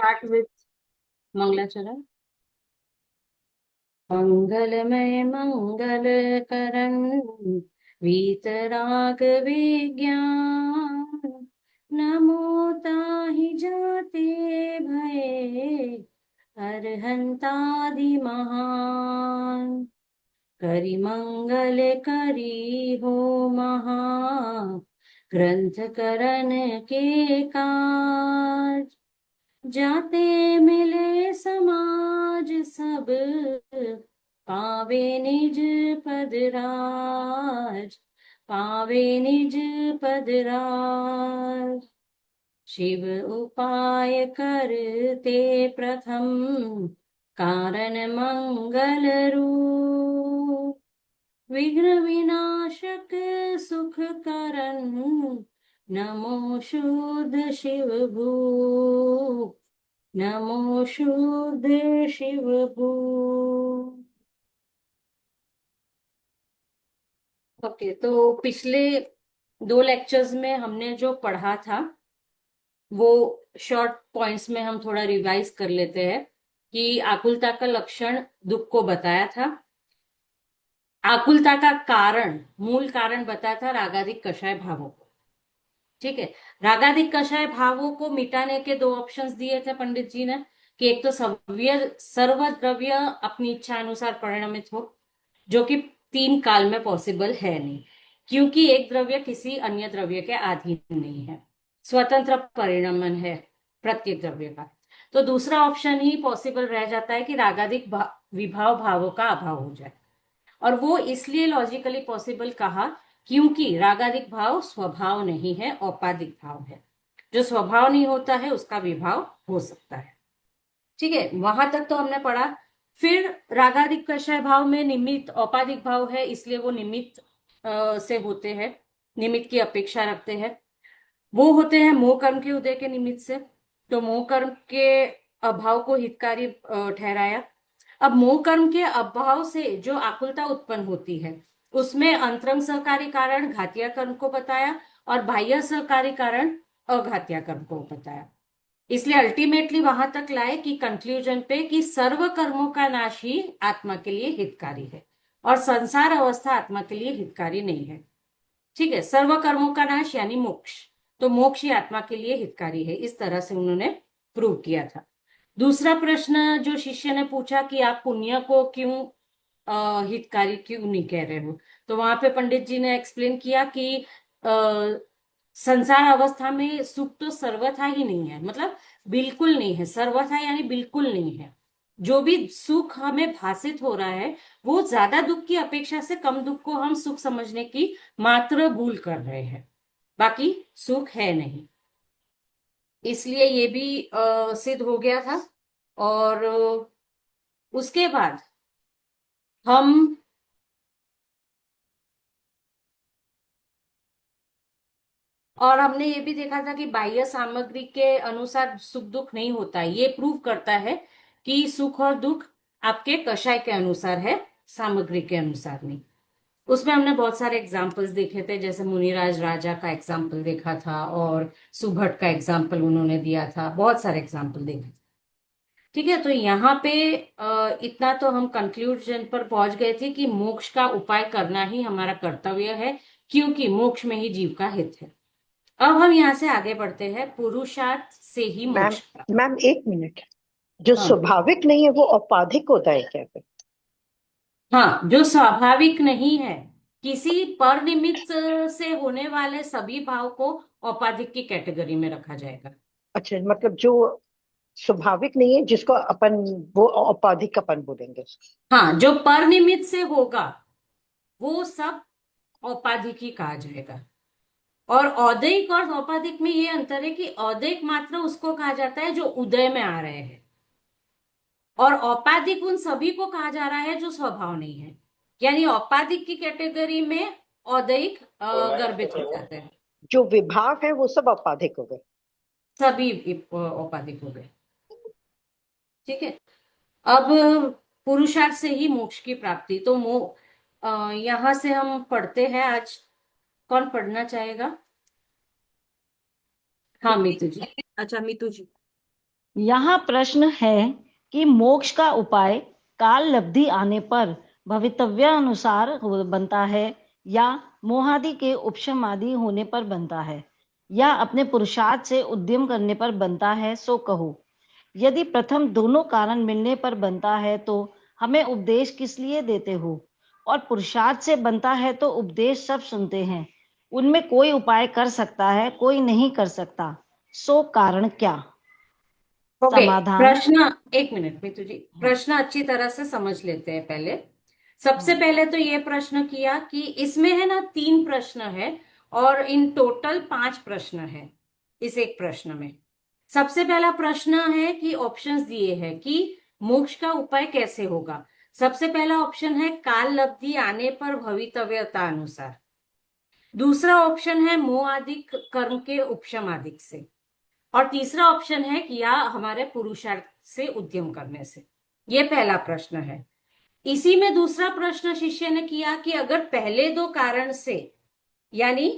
Start with मंगलाचरण। मंगलमय मंगल करण वीतराग विज्ञान, नमो ताहि जाते भये अरहंतादि महान। करि मंगल करी हो महा, ग्रंथ करन के काज। जाते मिले समाज सब, पावे निज पद राज। पावे निज पद राज। शिव उपाय करते प्रथम, कारण मंगल रूप। विघ्न विनाशक सुख करन, नमो शुद्ध शिव भू। नमो शुद्ध शिव भू। ओके, तो पिछले दो लेक्चर्स में हमने जो पढ़ा था वो शॉर्ट पॉइंट्स में हम थोड़ा रिवाइज कर लेते हैं। कि आकुलता का लक्षण दुख को बताया था। आकुलता का कारण, मूल कारण बताया था रागादिक कषाय भावों को। ठीक है। रागादिक कषाय भावों को मिटाने के दो ऑप्शंस दिए थे पंडित जी ने। कि एक तो सर्वद्रव्य अपनी इच्छा अनुसार परिणमित हो, जो कि तीन काल में पॉसिबल है नहीं, क्योंकि एक द्रव्य किसी अन्य द्रव्य के अधीन नहीं है, स्वतंत्र परिणमन है प्रत्येक द्रव्य का। तो दूसरा ऑप्शन ही पॉसिबल रह जाता है कि रागादिक विभाव भावों का अभाव हो जाए। और वो इसलिए लॉजिकली पॉसिबल कहा क्योंकि रागादिक भाव स्वभाव नहीं है, औपाधिक भाव है। जो स्वभाव नहीं होता है उसका विभाव हो सकता है। ठीक है, वहां तक तो हमने पढ़ा। फिर रागादिक कषाय भाव में निमित्त औपाधिक भाव है, इसलिए वो निमित्त से होते हैं, निमित्त की अपेक्षा रखते हैं। वो होते हैं मोह कर्म के उदय के निमित्त से। तो मोह कर्म के अभाव को हितकारी ठहराया। अब मोह कर्म के अभाव से जो आकुलता उत्पन्न होती है उसमें अंतरंग सहकारी कारण घातिया कर्म को बताया और बाह्य सहकारी कारण अघातिया कर्म को बताया। इसलिए अल्टीमेटली वहां तक लाए कि कंक्लूजन पे कि सर्व कर्मों का नाश ही आत्मा के लिए हितकारी है और संसार अवस्था आत्मा के लिए हितकारी नहीं है। ठीक है, सर्व कर्मों का नाश यानी मोक्ष। तो मोक्ष ही आत्मा के लिए हितकारी है, इस तरह से उन्होंने प्रूव किया था। दूसरा प्रश्न जो शिष्य ने पूछा कि आप पुण्य को क्यों हितकारी क्यों नहीं कह रहे हो, तो वहां पे पंडित जी ने एक्सप्लेन किया कि संसार अवस्था में सुख तो सर्वथा ही नहीं है, मतलब बिल्कुल नहीं है। सर्वथा यानी बिल्कुल नहीं है। जो भी सुख हमें भासित हो रहा है वो ज्यादा दुख की अपेक्षा से कम दुख को हम सुख समझने की मात्र भूल कर रहे हैं, बाकी सुख है नहीं। इसलिए ये भी सिद्ध हो गया था। और उसके बाद हम और हमने ये भी देखा था कि बाह्य सामग्री के अनुसार सुख दुख नहीं होता है। ये प्रूव करता है कि सुख और दुख आपके कषाय के अनुसार है, सामग्री के अनुसार नहीं। उसमें हमने बहुत सारे एग्जाम्पल्स देखे थे, जैसे मुनिराज राजा का एग्जाम्पल देखा था और सुभट का एग्जाम्पल उन्होंने दिया था, बहुत सारे एग्जाम्पल देखे थे। ठीक है, तो यहाँ पे इतना तो हम कंक्लूजन पर पहुंच गए थे कि मोक्ष का उपाय करना ही हमारा कर्तव्य है, क्योंकि मोक्ष में ही जीव का हित है। अब हम यहाँ से आगे बढ़ते हैं, पुरुषार्थ से ही मैम मोक्ष प्राप्त। मैम एक मिनट। जो हाँ। स्वाभाविक नहीं है वो औपाधिक होता है क्या फिर? हाँ, जो स्वाभाविक नहीं है, किसी पर निमित्त से होने वाले सभी भाव को औपाधिक की कैटेगरी में रखा जाएगा। अच्छा, मतलब जो स्वाभाविक नहीं है जिसको अपन वो औपाधिक अपन बोलेंगे। हाँ, जो पर निमित्त से होगा वो सब औपाधिक ही कहा जाएगा। और औदैहिक और औपाधिक में ये अंतर है कि औदैहिक मात्र उसको कहा जाता है जो उदय में आ रहे हैं, और औपाधिक उन सभी को कहा जा रहा है जो स्वभाव नहीं है। यानी औपाधिक की कैटेगरी में औदैहिक गर्भित हो जाते हैं। जो विभाग है वो सब औपाधिक हो गए। सभी औपाधिक हो गए। ठीक है। अब पुरुषार्थ से ही मोक्ष की प्राप्ति, तो यहां से हम पढ़ते हैं आज। कौन पढ़ना चाहेगा? हाँ, मीतू जी। अच्छा मीतू जी। यहाँ प्रश्न है कि मोक्ष का उपाय काल लब्धि आने पर भवितव्यानुसार बनता है या मोहादि के उपशमादि होने पर बनता है या अपने पुरुषार्थ से उद्यम करने पर बनता है, सो कहो। यदि प्रथम दोनों कारण मिलने पर बनता है तो हमें उपदेश किस लिए देते हो, और पुरुषार्थ से बनता है तो उपदेश सब सुनते हैं। उनमें कोई उपाय कर सकता है, कोई नहीं कर सकता, सो कारण क्या? ओके, समाधान। प्रश्न, एक मिनट में तुझे प्रश्न अच्छी तरह से समझ लेते हैं पहले। सबसे पहले तो ये प्रश्न किया कि इसमें है ना 3 प्रश्न है और इन टोटल 5 प्रश्न है इस एक प्रश्न में। सबसे पहला प्रश्न है कि ऑप्शंस दिए हैं कि मोक्ष का उपाय कैसे होगा। सबसे पहला ऑप्शन है काल लब्धि आने पर भवितव्यता अनुसार। दूसरा ऑप्शन है मोह आदिक कर्म के उपशम आदिक से। और तीसरा ऑप्शन है कि या हमारे पुरुषार्थ से उद्यम करने से। ये पहला प्रश्न है। इसी में दूसरा प्रश्न शिष्य ने किया कि अगर पहले 2 कारण से यानी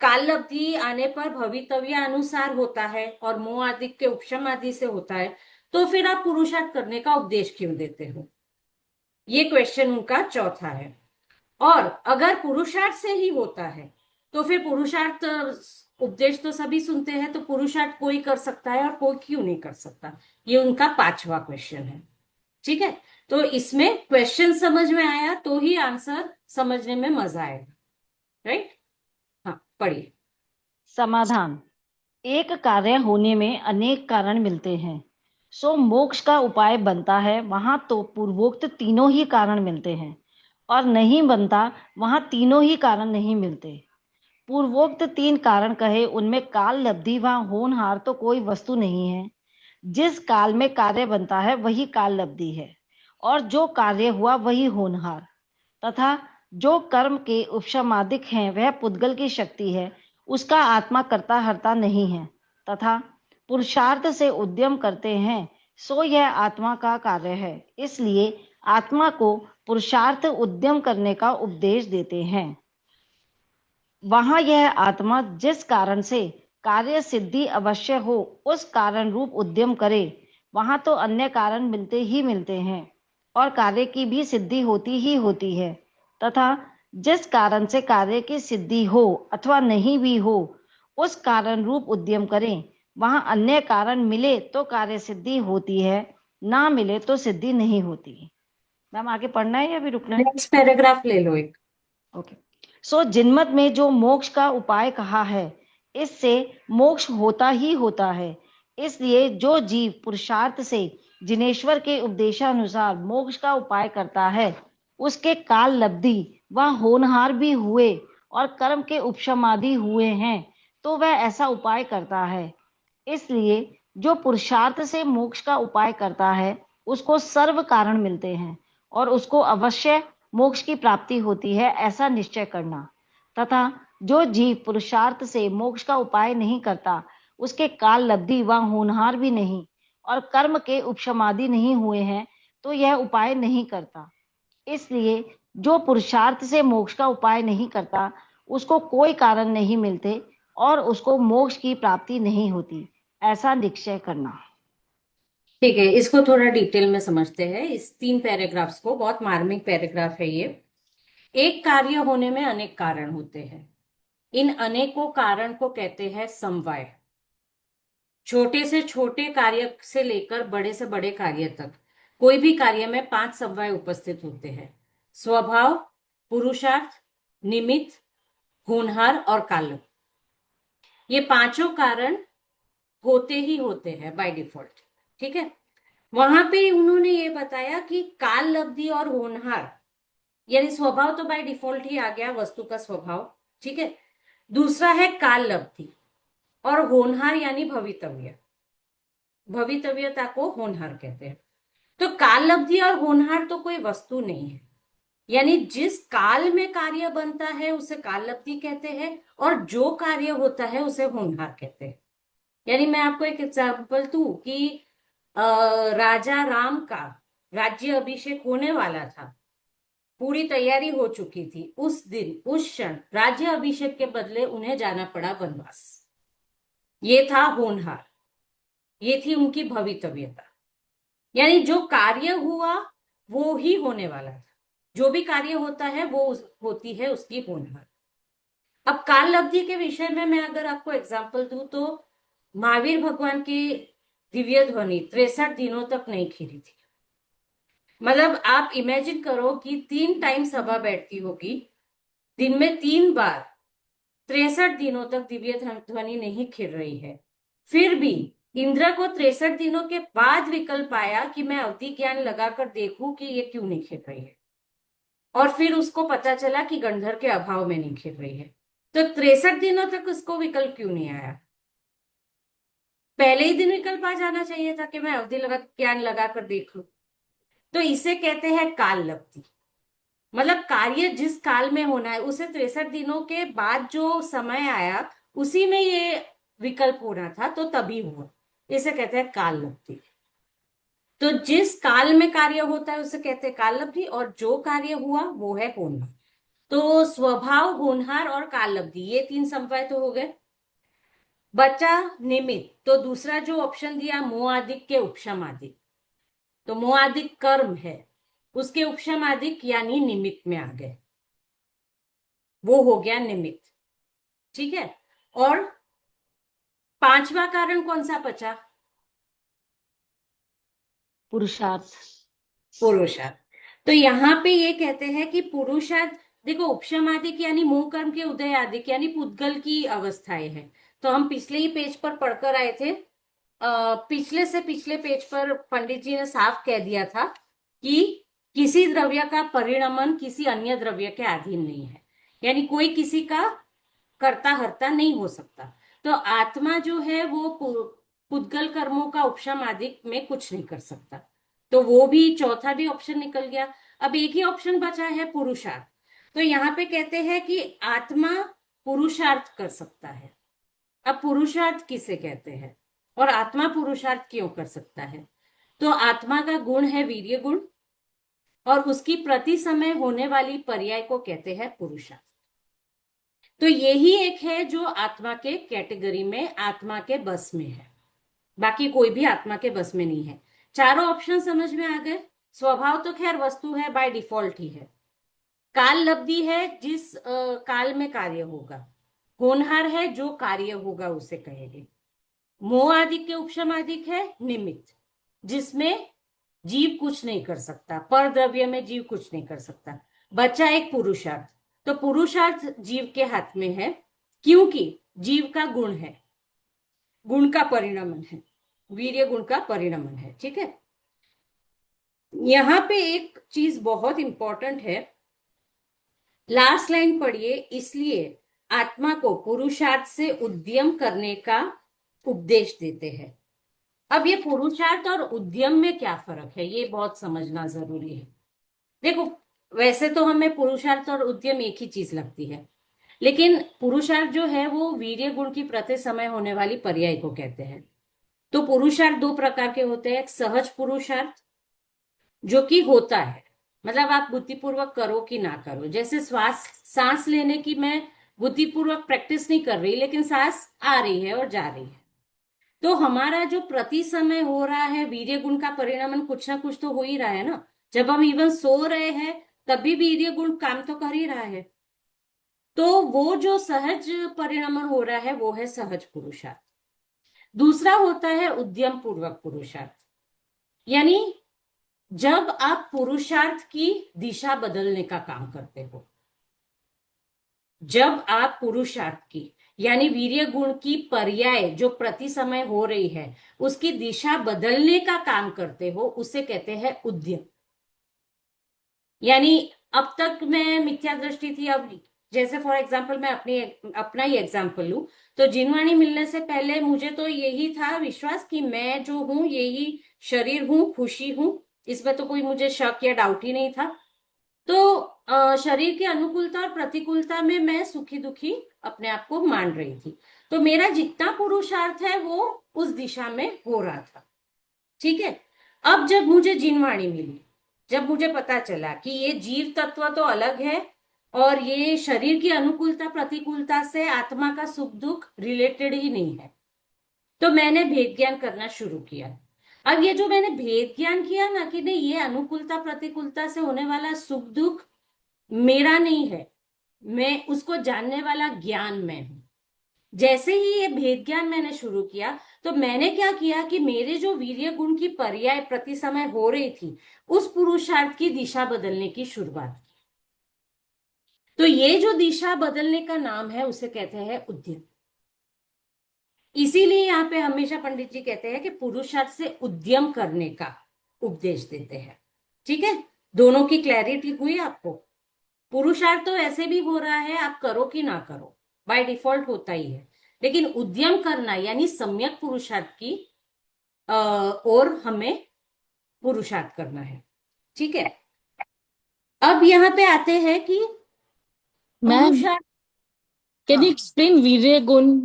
काल लब्धि आने पर भवितव्य अनुसार होता है और मोह आदि के उपशम आदि से होता है, तो फिर आप पुरुषार्थ करने का उपदेश क्यों देते हो? ये क्वेश्चन उनका चौथा है। और अगर पुरुषार्थ से ही होता है तो फिर पुरुषार्थ उपदेश तो सभी सुनते हैं, तो पुरुषार्थ कोई कर सकता है और कोई क्यों नहीं कर सकता? ये उनका 5वां क्वेश्चन है। ठीक है, तो इसमें क्वेश्चन समझ में आया तो ही आंसर समझने में मजा आएगा, राइट? हाँ, पढ़िए। समाधान। एक कार्य होने में अनेक कारण मिलते हैं, सो मोक्ष का उपाय बनता है वहां तो पूर्वोक्त तीनों ही कारण मिलते हैं, और नहीं बनता वहां तीनों ही कारण नहीं मिलते। पूर्वोक्त 3 कारण कहे, उनमें काल लब्धि व होनहार तो कोई वस्तु नहीं है। जिस काल में कार्य बनता है वही काल लब्धि है, और जो कार्य हुआ वही होनहार। तथा जो कर्म के उपशमादिक हैं वह पुद्गल की शक्ति है, उसका आत्मा कर्ता हर्ता नहीं है। तथा पुरुषार्थ से उद्यम करते हैं, सो यह आत्मा का कार्य है, इसलिए आत्मा को पुरुषार्थ उद्यम करने का उपदेश देते हैं। वहां यह आत्मा जिस कारण से कार्य सिद्धि अवश्य हो उस कारण रूप उद्यम करे, वहां तो अन्य कारण मिलते ही मिलते हैं और कार्य की भी सिद्धि होती ही होती है। तथा जिस कारण से कार्य की सिद्धि हो अथवा नहीं भी हो, उस कारण रूप उद्यम करें, वहां अन्य कारण मिले तो कार्य सिद्धि होती है, ना मिले तो सिद्धि नहीं होती। मैम आगे पढ़ना है या अभी रुकना है? नेक्स्ट पैराग्राफ ले लो एक। ओके। सो जिनमत में जो मोक्ष का उपाय कहा है, इससे मोक्ष होता ही होता है। इसलिए जो जीव पुरुषार्थ से जिनेश्वर के उपदेशानुसार मोक्ष का उपाय करता है, उसके काल लब्धि व होनहार भी हुए और कर्म के उपशमादि हुए हैं, तो वह ऐसा उपाय करता है। इसलिए जो पुरुषार्थ से मोक्ष का उपाय करता है, उसको सर्व कारण मिलते हैं और उसको अवश्य मोक्ष की प्राप्ति होती है, ऐसा निश्चय करना। तथा जो जीव पुरुषार्थ से मोक्ष का उपाय नहीं करता, उसके काल लब्धि व होनहार भी नहीं और कर्म के उपशमादि नहीं हुए हैं, तो यह उपाय नहीं करता। इसलिए जो पुरुषार्थ से मोक्ष का उपाय नहीं करता, उसको कोई कारण नहीं मिलते और उसको मोक्ष की प्राप्ति नहीं होती, ऐसा निश्चय करना। ठीक है, इसको थोड़ा डिटेल में समझते हैं। इस 3 पैराग्राफ्स को, बहुत मार्मिक पैराग्राफ है ये। एक कार्य होने में अनेक कारण होते हैं। इन अनेकों कारण को कहते हैं समवाय। छोटे से छोटे कार्य से लेकर बड़े से बड़े कार्य तक कोई भी कार्य में 5 समवाय उपस्थित होते हैं: स्वभाव, पुरुषार्थ, निमित्त, होनहार और काल। ये पांचों कारण होते ही होते हैं बाय डिफॉल्ट। ठीक है, वहां पे उन्होंने ये बताया कि काल लब्धि और होनहार, यानी स्वभाव तो बाय डिफॉल्ट ही आ गया, वस्तु का स्वभाव। ठीक है, दूसरा है काल लब्धि और होनहार यानी भवितव्य। भवितव्यता को होनहार कहते हैं। तो काल लब्धि और होनहार तो कोई वस्तु नहीं है, यानी जिस काल में कार्य बनता है उसे काल लब्धि कहते हैं और जो कार्य होता है उसे होनहार कहते हैं। यानी मैं आपको एक एग्जाम्पल दूं कि राजा राम का राज्य अभिषेक होने वाला था, पूरी तैयारी हो चुकी थी। उस दिन, उस क्षण राज्य अभिषेक के बदले उन्हें जाना पड़ा वनवास। ये था होनहार। ये थी उनकी भवितव्यता। यानी जो कार्य हुआ वो ही होने वाला था, जो भी कार्य होता है वो होती है उसकी होनहार। अब काल अवधि के विषय में मैं अगर आपको एग्जाम्पल दूं तो महावीर भगवान की दिव्य ध्वनि 63 दिनों तक नहीं खिली थी। मतलब आप इमेजिन करो कि 3 टाइम सभा बैठती होगी, दिन में 3 बार, 63 दिनों तक दिव्य ध्वनि नहीं खिल रही है। फिर भी इंद्र को 63 दिनों के बाद विकल्प आया कि मैं अवधि ज्ञान लगाकर देखूं कि ये क्यों नहीं खिल रही है, और फिर उसको पता चला कि गंधर के अभाव में नहीं खिल रही है। तो 63 दिनों तक उसको विकल्प क्यों नहीं आया? पहले ही दिन विकल्प आ जाना चाहिए था कि मैं अवधि लगा ज्ञान लगाकर देख लूं। तो इसे कहते हैं काल लब्धि। मतलब कार्य जिस काल में होना है उसे 63 दिनों के बाद जो समय आया उसी में ये विकल्प होना था, तो तभी हुआ। इसे कहते हैं काल लब्धि। तो जिस काल में कार्य होता है उसे कहते हैं काल लब्धि, और जो कार्य हुआ वो है होनहार। तो स्वभाव, होनहार और काल लब्धि, ये 3 समवाय तो हो गए। बचा निमित्त। तो दूसरा जो ऑप्शन दिया मोआदिक के उपशमादिक, तो मोआदिक कर्म है, उसके उपशमादिक यानी निमित्त में आ गए, वो हो गया निमित्त। ठीक है। और 5वां कारण कौन सा बचा? पुरुषार्थ। पुरुषार्थ। तो यहाँ पे ये कहते हैं कि पुरुषार्थ, देखो उपशमादिक यानी मोह कर्म के उदय आदिक यानी पुद्गल की अवस्थाएं हैं। तो हम पिछले ही पेज पर पढ़कर आए थे, पिछले से पिछले पेज पर पंडित जी ने साफ कह दिया था कि किसी द्रव्य का परिणमन किसी अन्य द्रव्य के अधीन नहीं है, यानी कोई किसी का कर्ता हर्ता नहीं हो सकता। तो आत्मा जो है वो पुद्गल कर्मों का उपशम आदि में कुछ नहीं कर सकता। तो वो भी, चौथा भी ऑप्शन निकल गया। अब एक ही ऑप्शन बचा है पुरुषार्थ। तो यहाँ पे कहते हैं कि आत्मा पुरुषार्थ कर सकता है। अब पुरुषार्थ किसे कहते हैं और आत्मा पुरुषार्थ क्यों कर सकता है? तो आत्मा का गुण है वीर्य गुण, और उसकी प्रति समय होने वाली पर्याय को कहते हैं पुरुषार्थ। तो यही एक है जो आत्मा के कैटेगरी में, आत्मा के बस में है, बाकी कोई भी आत्मा के बस में नहीं है। चारों ऑप्शन समझ में आ गए। स्वभाव तो खैर वस्तु है, बाय डिफॉल्ट ही है। काल लब्धि है जिस काल में कार्य होगा। होनहार है जो कार्य होगा उसे कहेंगे। मोह आदिक के उपशम आदिक है निमित्त, जिसमें जीव कुछ नहीं कर सकता, पर द्रव्य में जीव कुछ नहीं कर सकता। बचा एक पुरुषार्थ। तो पुरुषार्थ जीव के हाथ में है, क्योंकि जीव का गुण है, गुण का परिणमन है, वीर्य गुण का परिणमन है। ठीक है। यहां पे एक चीज बहुत इंपॉर्टेंट है, लास्ट लाइन पढ़िए। इसलिए आत्मा को पुरुषार्थ से उद्यम करने का उपदेश देते हैं। अब ये पुरुषार्थ और उद्यम में क्या फर्क है, ये बहुत समझना जरूरी है। देखो, वैसे तो हमें पुरुषार्थ और उद्यम एक ही चीज लगती है, लेकिन पुरुषार्थ जो है वो वीर्य गुण की प्रति समय होने वाली पर्याय को कहते हैं। तो पुरुषार्थ 2 प्रकार के होते हैं। एक सहज पुरुषार्थ जो कि होता है, मतलब आप बुद्धिपूर्वक करो कि ना करो। जैसे सांस लेने की मैं बुद्धिपूर्वक प्रैक्टिस नहीं कर रही, लेकिन सांस आ रही है और जा रही है। तो हमारा जो प्रति समय हो रहा है वीर्य गुण का परिणमन, कुछ ना कुछ तो हो ही रहा है ना। जब हम इवन सो रहे हैं तभी वीर्य गुण काम तो कर ही रहा है। तो वो जो सहज परिणमन हो रहा है वो है सहज पुरुषार्थ। दूसरा होता है उद्यम पूर्वक पुरुषार्थ, यानी जब आप पुरुषार्थ की दिशा बदलने का काम करते हो। जब आप पुरुषार्थ की यानी वीर्य गुण की पर्याय जो प्रति समय हो रही है उसकी दिशा बदलने का काम करते हो, उसे कहते हैं उद्यम। यानी अब तक मैं मिथ्या दृष्टि थी, अब जैसे फॉर एग्जाम्पल मैं अपना ही एग्जाम्पल लूं, तो जिनवाणी मिलने से पहले मुझे तो यही था विश्वास कि मैं जो हूं यही शरीर हूं, खुशी हूं, इसमें तो कोई मुझे शक या डाउट ही नहीं था। तो शरीर की अनुकूलता और प्रतिकूलता में मैं सुखी दुखी अपने आप को मान रही थी। तो मेरा जितना पुरुषार्थ है वो उस दिशा में हो रहा था। ठीक है। अब जब मुझे जिनवाणी मिली, जब मुझे पता चला कि ये जीव तत्व तो अलग है और ये शरीर की अनुकूलता प्रतिकूलता से आत्मा का सुख दुख रिलेटेड ही नहीं है, तो मैंने भेद ज्ञान करना शुरू किया। अब ये जो मैंने भेद ज्ञान किया ना कि नहीं, ये अनुकूलता प्रतिकूलता से होने वाला सुख दुख मेरा नहीं है, मैं उसको जानने वाला ज्ञान में हूं। जैसे ही ये भेद ज्ञान मैंने शुरू किया, तो मैंने क्या किया कि मेरे जो वीर्य गुण की पर्याय प्रति समय हो रही थी, उस पुरुषार्थ की दिशा बदलने की शुरुआत की। तो ये जो दिशा बदलने का नाम है उसे कहते हैं उद्यम। इसीलिए यहाँ पे हमेशा पंडित जी कहते हैं कि पुरुषार्थ से उद्यम करने का उपदेश देते हैं। ठीक है, दोनों की क्लैरिटी हुई आपको? पुरुषार्थ तो ऐसे भी हो रहा है, आप करो कि ना करो, बाय डिफॉल्ट होता ही है। लेकिन उद्यम करना यानी सम्यक पुरुषार्थ की और हमें पुरुषार्थ करना है। ठीक है, अब यहाँ पे आते हैं कि मैम, पुरुषार्थ। कैन यू हाँ, एक्सप्लेन वीर्य गुण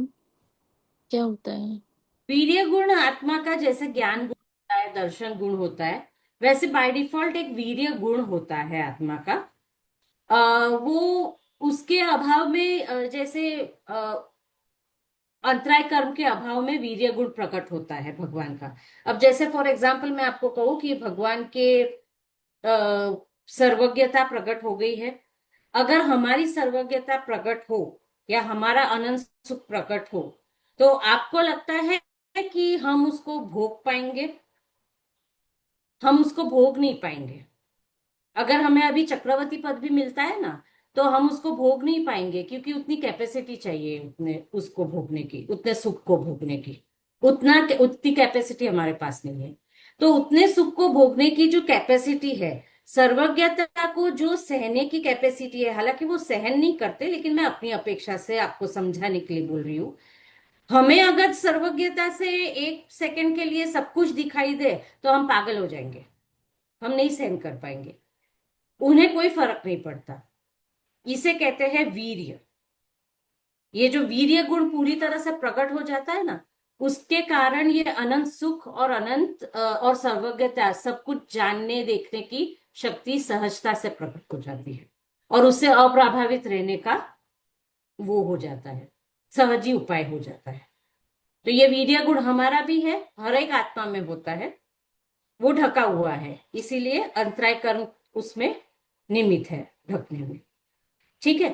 क्या होता है? वीर्य गुण आत्मा का जैसे ज्ञान गुण होता है, दर्शन गुण होता है, वैसे बाय डिफॉल्ट एक वीर्य गुण होता है आत्मा का। वो उसके अभाव में जैसे अंतराय कर्म के अभाव में वीर्य गुण प्रकट होता है भगवान का। अब जैसे फॉर एग्जाम्पल मैं आपको कहूं कि भगवान के सर्वज्ञता प्रकट हो गई है। अगर हमारी सर्वज्ञता प्रकट हो या हमारा अनंत सुख प्रकट हो, तो आपको लगता है कि हम उसको भोग पाएंगे? हम उसको भोग नहीं पाएंगे। अगर हमें अभी चक्रवर्ती पद भी मिलता है ना, तो हम उसको भोग नहीं पाएंगे, क्योंकि उतनी कैपेसिटी चाहिए उतने उसको भोगने की, उतने सुख को भोगने की। उतनी कैपेसिटी हमारे पास नहीं है। तो उतने सुख को भोगने की जो कैपेसिटी है, सर्वज्ञता को जो सहने की कैपेसिटी है, हालांकि वो सहन नहीं करते, लेकिन मैं अपनी अपेक्षा से आपको समझाने के लिए बोल रही हूँ। हमें अगर सर्वज्ञता से एक सेकंड के लिए सब कुछ दिखाई दे, तो हम पागल हो जाएंगे, हम नहीं सहन कर पाएंगे। उन्हें कोई फर्क नहीं पड़ता। इसे कहते हैं वीर्य। ये जो वीर्य गुण पूरी तरह से प्रकट हो जाता है ना, उसके कारण ये अनंत सुख और अनंत और सर्वज्ञता, सब कुछ जानने देखने की शक्ति सहजता से प्रकट हो जाती है, और उससे अप्रभावित रहने का वो हो जाता है, सहज ही उपाय हो जाता है। तो ये वीर्य गुण हमारा भी है, हर एक आत्मा में होता है, वो ढका हुआ है, इसीलिए अंतराय कर्म उसमें निमित्त है ढकने में। ठीक है,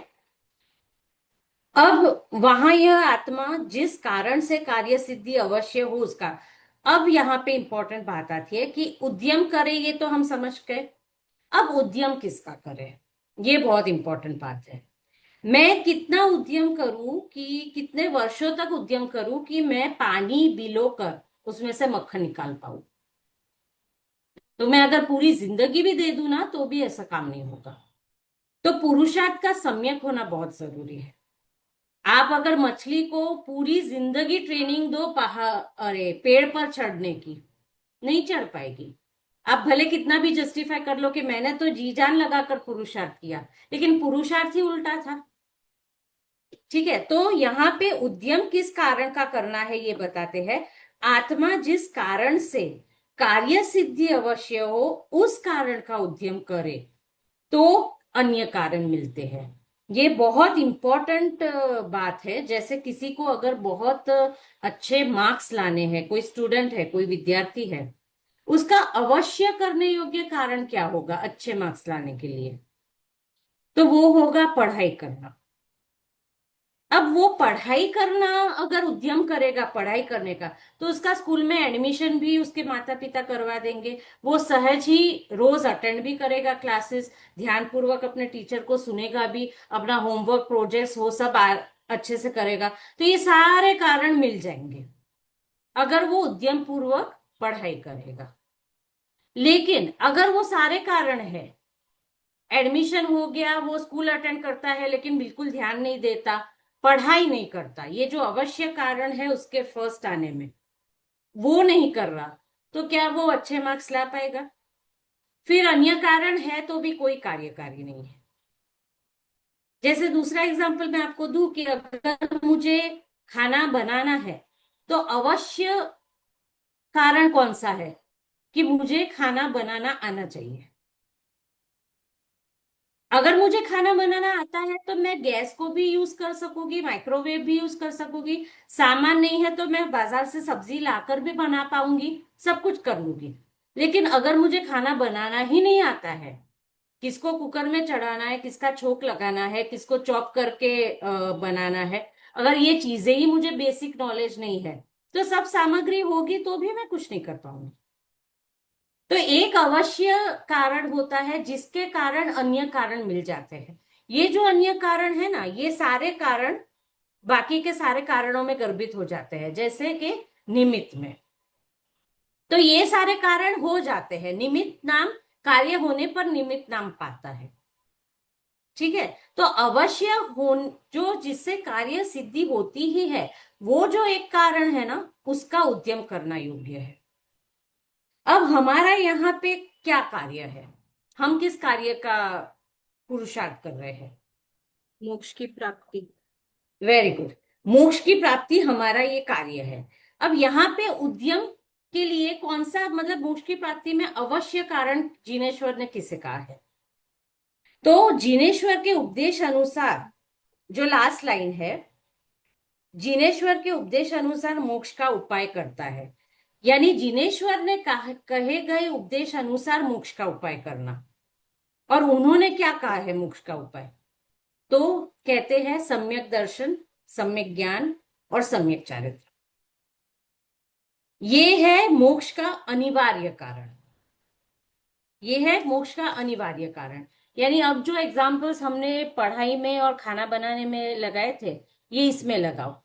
अब वहां यह आत्मा जिस कारण से कार्य सिद्धि अवश्य हो उसका। अब यहाँ पे इंपॉर्टेंट बात आती है कि उद्यम करे, ये तो हम समझ गए। अब उद्यम किसका करे, ये बहुत इंपॉर्टेंट बात है। मैं कितना उद्यम करूं, कि कितने वर्षों तक उद्यम करूं कि मैं पानी बिलो कर उसमें से मक्खन निकाल पाऊं। तो मैं अगर पूरी जिंदगी भी दे दूं ना, तो भी ऐसा काम नहीं होगा। तो पुरुषार्थ का सम्यक होना बहुत जरूरी है। आप अगर मछली को पूरी जिंदगी ट्रेनिंग दो अरे पेड़ पर चढ़ने की, नहीं चढ़ पाएगी। आप भले कितना भी जस्टिफाई कर लो कि मैंने तो जी जान लगाकर पुरुषार्थ किया, लेकिन पुरुषार्थ ही उल्टा था। ठीक है, तो यहाँ पे उद्यम किस कारण का करना है ये बताते हैं। आत्मा जिस कारण से कार्य सिद्धि अवश्य हो, उस कारण का उद्यम करे, तो अन्य कारण मिलते हैं। ये बहुत इंपॉर्टेंट बात है। जैसे किसी को अगर बहुत अच्छे मार्क्स लाने हैं, कोई स्टूडेंट है, कोई विद्यार्थी है, उसका अवश्य करने योग्य कारण क्या होगा अच्छे मार्क्स लाने के लिए? तो वो होगा पढ़ाई करना। अब वो पढ़ाई करना अगर उद्यम करेगा पढ़ाई करने का, तो उसका स्कूल में एडमिशन भी उसके माता पिता करवा देंगे। वो सहज ही रोज अटेंड भी करेगा क्लासेस, ध्यानपूर्वक अपने टीचर को सुनेगा भी, अपना होमवर्क प्रोजेक्ट्स वो सब अच्छे से करेगा। तो ये सारे कारण मिल जाएंगे अगर वो उद्यम पूर्वक पढ़ाई करेगा। लेकिन अगर वो सारे कारण है, एडमिशन हो गया, वो स्कूल अटेंड करता है लेकिन बिल्कुल ध्यान नहीं देता, पढ़ाई नहीं करता, ये जो अवश्य कारण है उसके फर्स्ट आने में वो नहीं कर रहा, तो क्या वो अच्छे मार्क्स ला पाएगा? फिर अन्य कारण है तो भी कोई कार्यकारी नहीं है। जैसे दूसरा एग्जांपल मैं आपको दूं कि अगर मुझे खाना बनाना है, तो अवश्य कारण कौन सा है कि मुझे खाना बनाना आना चाहिए? अगर मुझे खाना बनाना आता है तो मैं गैस को भी यूज कर सकूंगी, माइक्रोवेव भी यूज कर सकूंगी। सामान नहीं है तो मैं बाजार से सब्जी लाकर भी बना पाऊंगी, सब कुछ कर लूंगी। लेकिन अगर मुझे खाना बनाना ही नहीं आता है, किसको कुकर में चढ़ाना है, किसका छोंक लगाना है, किसको चॉप करके बनाना है, अगर ये चीजें ही मुझे बेसिक नॉलेज नहीं है, तो सब सामग्री होगी तो भी मैं कुछ नहीं कर पाऊंगी। तो एक अवश्य कारण होता है जिसके कारण अन्य कारण मिल जाते हैं। ये जो अन्य कारण है ना, ये सारे कारण बाकी के सारे कारणों में गर्भित हो जाते हैं, जैसे कि निमित्त में। तो ये सारे कारण हो जाते हैं, निमित्त नाम कार्य होने पर निमित्त नाम पाता है। ठीक है। तो अवश्य हो, जो जिससे कार्य सिद्धि होती ही है, वो जो एक कारण है ना, उसका उद्यम करना योग्य है। अब हमारा यहाँ पे क्या कार्य है, हम किस कार्य का पुरुषार्थ कर रहे हैं? मोक्ष की प्राप्ति। Very good. मोक्ष की प्राप्ति हमारा ये कार्य है। अब यहाँ पे उद्यम के लिए कौन सा, मतलब मोक्ष की प्राप्ति में अवश्य कारण जिनेश्वर ने किसे कहा है? तो जिनेश्वर के उपदेश अनुसार, जो लास्ट लाइन है, जिनेश्वर के उपदेश अनुसार मोक्ष का उपाय करता है। यानी जिनेश्वर ने कहे गए उपदेश अनुसार मोक्ष का उपाय करना। और उन्होंने क्या कहा है मोक्ष का उपाय? तो कहते हैं सम्यक दर्शन, सम्यक ज्ञान और सम्यक चारित्र। ये है मोक्ष का अनिवार्य कारण। ये है मोक्ष का अनिवार्य कारण। यानी अब जो एग्जाम्पल्स हमने पढ़ाई में और खाना बनाने में लगाए थे, ये इसमें लगाओ।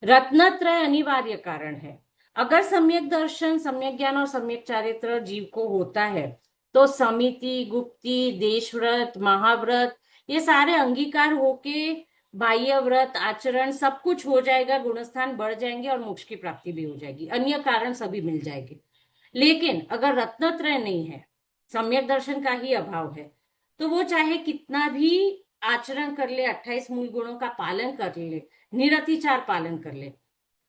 रत्नत्रय अनिवार्य कारण है। अगर सम्यक दर्शन, सम्यक ज्ञान और सम्यक चारित्र जीव को होता है, तो समिति, गुप्ति, देशव्रत, महाव्रत, ये सारे अंगीकार होके बाह्य व्रत, आचरण सब कुछ हो जाएगा, गुणस्थान बढ़ जाएंगे और मोक्ष की प्राप्ति भी हो जाएगी, अन्य कारण सभी मिल जाएंगे। लेकिन अगर रत्नत्रय नहीं है, सम्यक दर्शन का ही अभाव है, तो वो चाहे कितना भी आचरण कर ले, 28 मूल गुणों का पालन कर ले, निरतिचार पालन कर ले,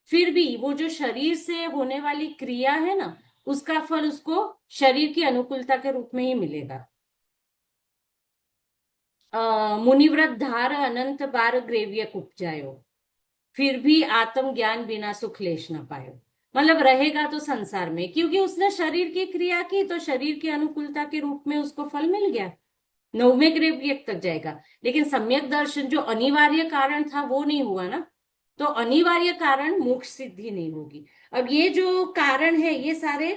फिर भी वो जो शरीर से होने वाली क्रिया है ना, उसका फल उसको शरीर की अनुकूलता के रूप में ही मिलेगा। मुनिव्रत धार अनंत बार ग्रेव्य उपजायो, फिर भी आत्म ज्ञान बिना सुख लेश न पायो। मतलब रहेगा तो संसार में, क्योंकि उसने शरीर की क्रिया की, तो शरीर की अनुकूलता के रूप में उसको फल मिल गया, 9वें ग्रेव्य तक जाएगा। लेकिन सम्यक दर्शन जो अनिवार्य कारण था वो नहीं हुआ ना, तो अनिवार्य कारण मोक्ष सिद्धि नहीं होगी। अब ये जो कारण है, ये सारे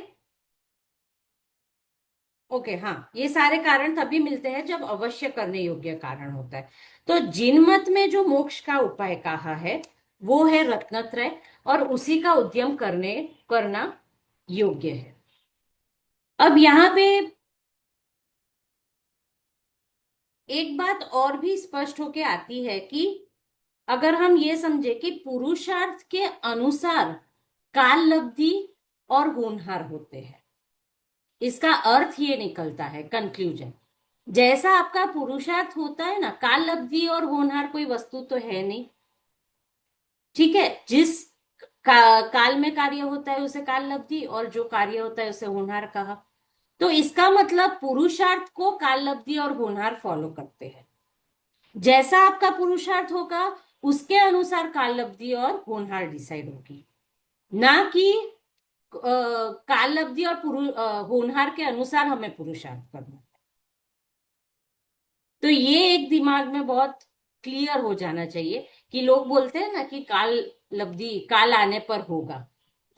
ओके, हाँ, ये सारे कारण तभी मिलते हैं जब अवश्य करने योग्य कारण होता है। तो जिन मत में जो मोक्ष का उपाय कहा है वो है रत्नत्रय, और उसी का उद्यम करना योग्य है। अब यहाँ पे एक बात और भी स्पष्ट होके आती है कि अगर हम ये समझे कि पुरुषार्थ के अनुसार काल लब्धि और होनहार होते हैं, इसका अर्थ ये निकलता है, कंक्लूजन, जैसा आपका पुरुषार्थ होता है ना, काल लब्धि और होनहार कोई वस्तु तो है नहीं। ठीक है। जिस काल में कार्य होता है उसे काल लब्धि, और जो कार्य होता है उसे होनहार कहा। तो इसका मतलब पुरुषार्थ को काल लब्धि और होनहार फॉलो करते हैं। जैसा आपका पुरुषार्थ होगा उसके अनुसार काल लब्धि और होनहार डिसाइड होगी, ना कि काल लब्धि और होनहार के अनुसार हमें पुरुषार्थ करना है। तो ये एक दिमाग में बहुत क्लियर हो जाना चाहिए कि लोग बोलते हैं ना कि काल लब्धि काल आने पर होगा।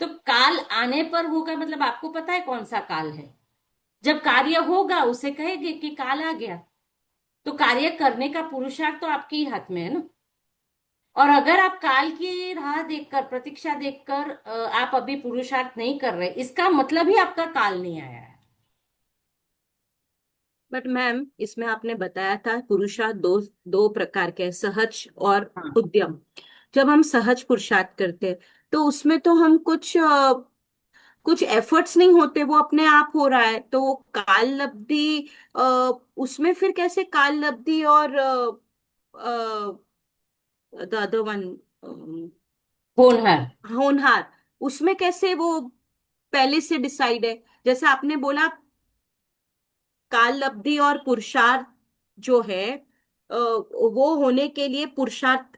तो काल आने पर होगा मतलब आपको पता है कौन सा काल है? जब कार्य होगा उसे कहेंगे कि काल आ गया। तो कार्य करने का पुरुषार्थ तो आपके ही हाथ में है ना। और अगर आप काल की राह देखकर, प्रतीक्षा देखकर आप अभी पुरुषार्थ नहीं कर रहे, इसका मतलब ही आपका काल नहीं आया है। बट मैम, इसमें आपने बताया था पुरुषार्थ दो दो प्रकार के हैं, सहज और हाँ, उद्यम। जब हम सहज पुरुषार्थ करते हैं तो उसमें तो हम कुछ एफर्ट्स नहीं होते, वो अपने आप हो रहा है। तो वो काल लब्धि, अ, उसमें फिर कैसे काल लब्धि और द अदर वन, होनहार। होनहार, उसमें कैसे वो पहले से डिसाइड है? जैसे आपने बोला काल लब्धि और पुरुषार्थ जो है वो होने के लिए पुरुषार्थ,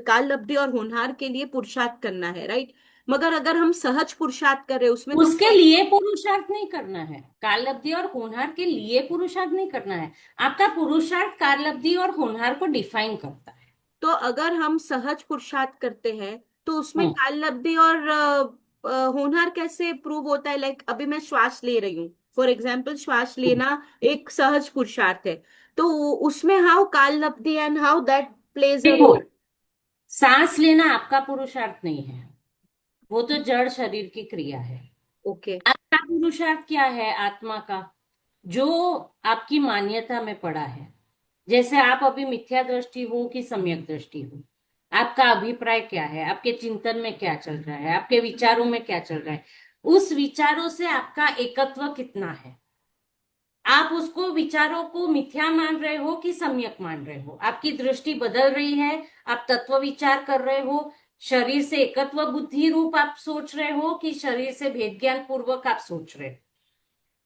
काल लब्धि और होनहार के लिए पुरुषार्थ करना है, राइट? मगर अगर हम सहज पुरुषार्थ करें उसमें तो उसके लिए पुरुषार्थ नहीं करना है, कालब्धि और होनहार के लिए पुरुषार्थ नहीं करना है। आपका पुरुषार्थ कालब्धि और होनहार को डिफाइन करता है। तो अगर हम सहज पुरुषार्थ करते हैं तो उसमें हम्म। काल लब्धि और होनहार कैसे प्रूव होता है? लाइक अभी मैं श्वास ले रही हूँ, फॉर एग्जाम्पल श्वास लेना एक सहज पुरुषार्थ है, तो उसमें हाउ काल लब्धि and how that plays a देखो, रोल? सांस लेना आपका पुरुषार्थ नहीं है, वो तो जड़ शरीर की क्रिया है। ओके। आपका पुरुषार्थ क्या है? आत्मा का, जो आपकी मान्यता में पड़ा है। जैसे आप अभी मिथ्या दृष्टि हो कि सम्यक दृष्टि हो, आपका अभिप्राय क्या है, आपके चिंतन में क्या चल रहा है, आपके विचारों में क्या चल रहा है, उस विचारों से आपका एकत्व कितना है। आप उसको विचारों को मिथ्या मान रहे हो कि सम्यक मान रहे हो, आपकी दृष्टि बदल रही है, आप तत्व विचार कर रहे हो, शरीर से एकत्व बुद्धि रूप आप सोच रहे हो कि शरीर से भेद ज्ञान पूर्वक आप सोच रहे हो।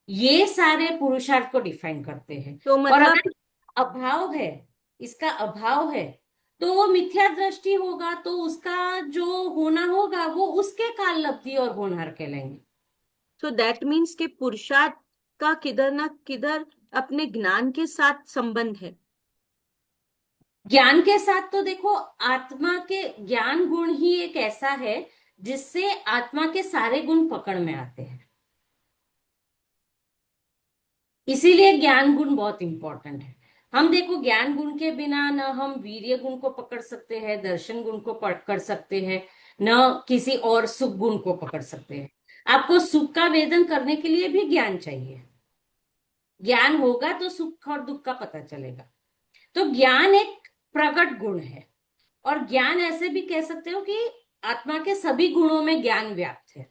ये सारे पुरुषार्थ को डिफाइन करते हैं। तो और मतलब अगर अभाव है, इसका अभाव है, तो वो मिथ्या दृष्टि होगा, तो उसका जो होना होगा वो उसके काल लब्धि और होनहार कहलाएंगे। तो दैट मीन्स के पुरुषार्थ का किधर ना किधर अपने ज्ञान के साथ संबंध है। ज्ञान के साथ तो देखो, आत्मा के ज्ञान गुण ही एक ऐसा है जिससे आत्मा के सारे गुण पकड़ में आते हैं। इसीलिए ज्ञान गुण बहुत इंपॉर्टेंट है। हम देखो, ज्ञान गुण के बिना न हम वीर्य गुण को पकड़ सकते हैं, दर्शन गुण को पकड़ सकते हैं, न किसी और सुख गुण को पकड़ सकते हैं। आपको सुख का वेदन करने के लिए भी ज्ञान चाहिए। ज्ञान होगा तो सुख और दुख का पता चलेगा। तो ज्ञान एक प्रकट गुण है, और ज्ञान ऐसे भी कह सकते हो कि आत्मा के सभी गुणों में ज्ञान व्याप्त है।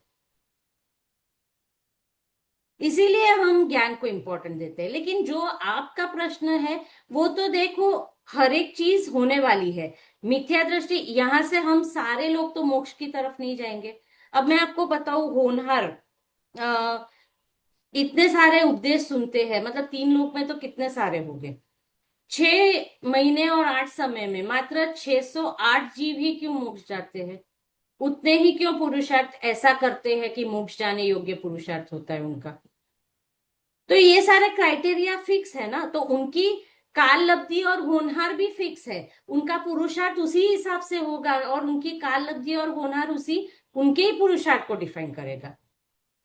इसीलिए हम ज्ञान को इंपॉर्टेंट देते हैं। लेकिन जो आपका प्रश्न है, वो तो देखो, हर एक चीज होने वाली है। मिथ्या दृष्टि, यहां से हम सारे लोग तो मोक्ष की तरफ नहीं जाएंगे। अब मैं आपको बताऊं, होनहार इतने सारे उपदेश सुनते हैं, मतलब 3 लोक में तो कितने सारे हो गए। 6 महीने और 8 समय में मात्र 608 जीव ही क्यों मोक्ष जाते हैं? उतने ही क्यों पुरुषार्थ ऐसा करते हैं कि मोक्ष जाने योग्य पुरुषार्थ होता है उनका? तो ये सारे क्राइटेरिया फिक्स है ना, तो उनकी काल लब्धि और होनहार भी फिक्स है। उनका पुरुषार्थ उसी हिसाब से होगा, और उनकी काल लब्धि और होनहार उसी उनके ही पुरुषार्थ को डिफाइन करेगा।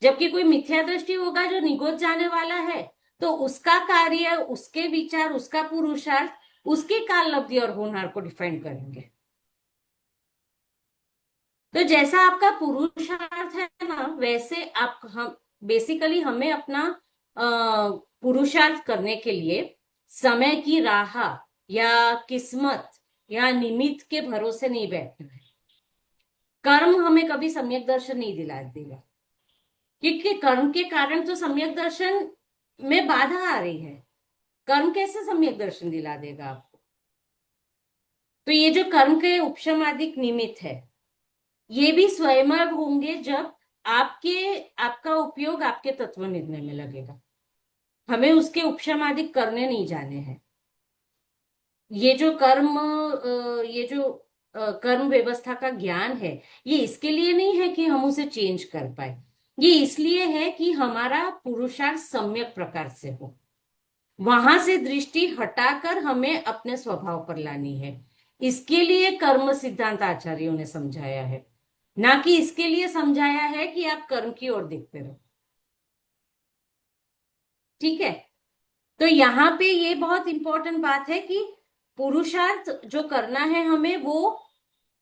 जबकि कोई मिथ्या दृष्टि होगा जो निगोद जाने वाला है, तो उसका कार्य, उसके विचार, उसका पुरुषार्थ उसकी काल लब्धि और होनहार को डिफाइन करेंगे। तो जैसा आपका पुरुषार्थ है ना, वैसे आप हम बेसिकली हमें अपना पुरुषार्थ करने के लिए समय की राह या किस्मत या निमित्त के भरोसे नहीं बैठना है। कर्म हमें कभी सम्यक दर्शन नहीं दिला देगा, क्योंकि कर्म के कारण तो सम्यक दर्शन में बाधा आ रही है। कर्म कैसे सम्यक दर्शन दिला देगा आपको? तो ये जो कर्म के उपशमादिक निमित्त है, ये भी स्वयं होंगे जब आपका उपयोग आपके तत्व निर्णय में लगेगा। हमें उसके उपशमादिक करने नहीं जाने हैं। ये जो कर्म व्यवस्था का ज्ञान है, ये इसके लिए नहीं है कि हम उसे चेंज कर पाए। ये इसलिए है कि हमारा पुरुषार्थ सम्यक प्रकार से हो। वहां से दृष्टि हटाकर हमें अपने स्वभाव पर लानी है। इसके लिए कर्म सिद्धांत आचार्यों ने समझाया है, ना कि इसके लिए समझाया है कि आप कर्म की ओर देखते रहो। ठीक है? तो यहाँ पे ये बहुत इंपॉर्टेंट बात है कि पुरुषार्थ जो करना है हमें, वो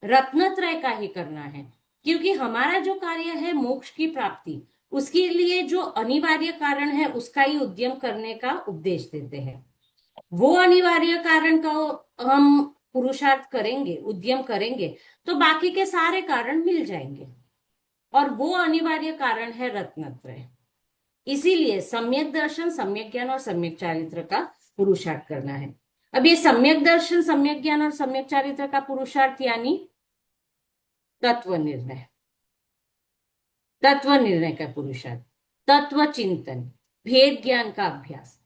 रत्नत्रय का ही करना है। क्योंकि हमारा जो कार्य है मोक्ष की प्राप्ति, उसके लिए जो अनिवार्य कारण है उसका ही उद्यम करने का उपदेश देते हैं। वो अनिवार्य कारण का हम पुरुषार्थ करेंगे, उद्यम करेंगे, तो बाकी के सारे कारण मिल जाएंगे। और वो अनिवार्य कारण है रत्नत्रय। इसीलिए सम्यक दर्शन, सम्यक ज्ञान और सम्यक चारित्र का पुरुषार्थ करना है। अब ये सम्यक दर्शन, सम्यक ज्ञान और सम्यक चारित्र का पुरुषार्थ यानी तत्व निर्णय, तत्व निर्णय का पुरुषार्थ, तत्व चिंतन, भेद ज्ञान का अभ्यास,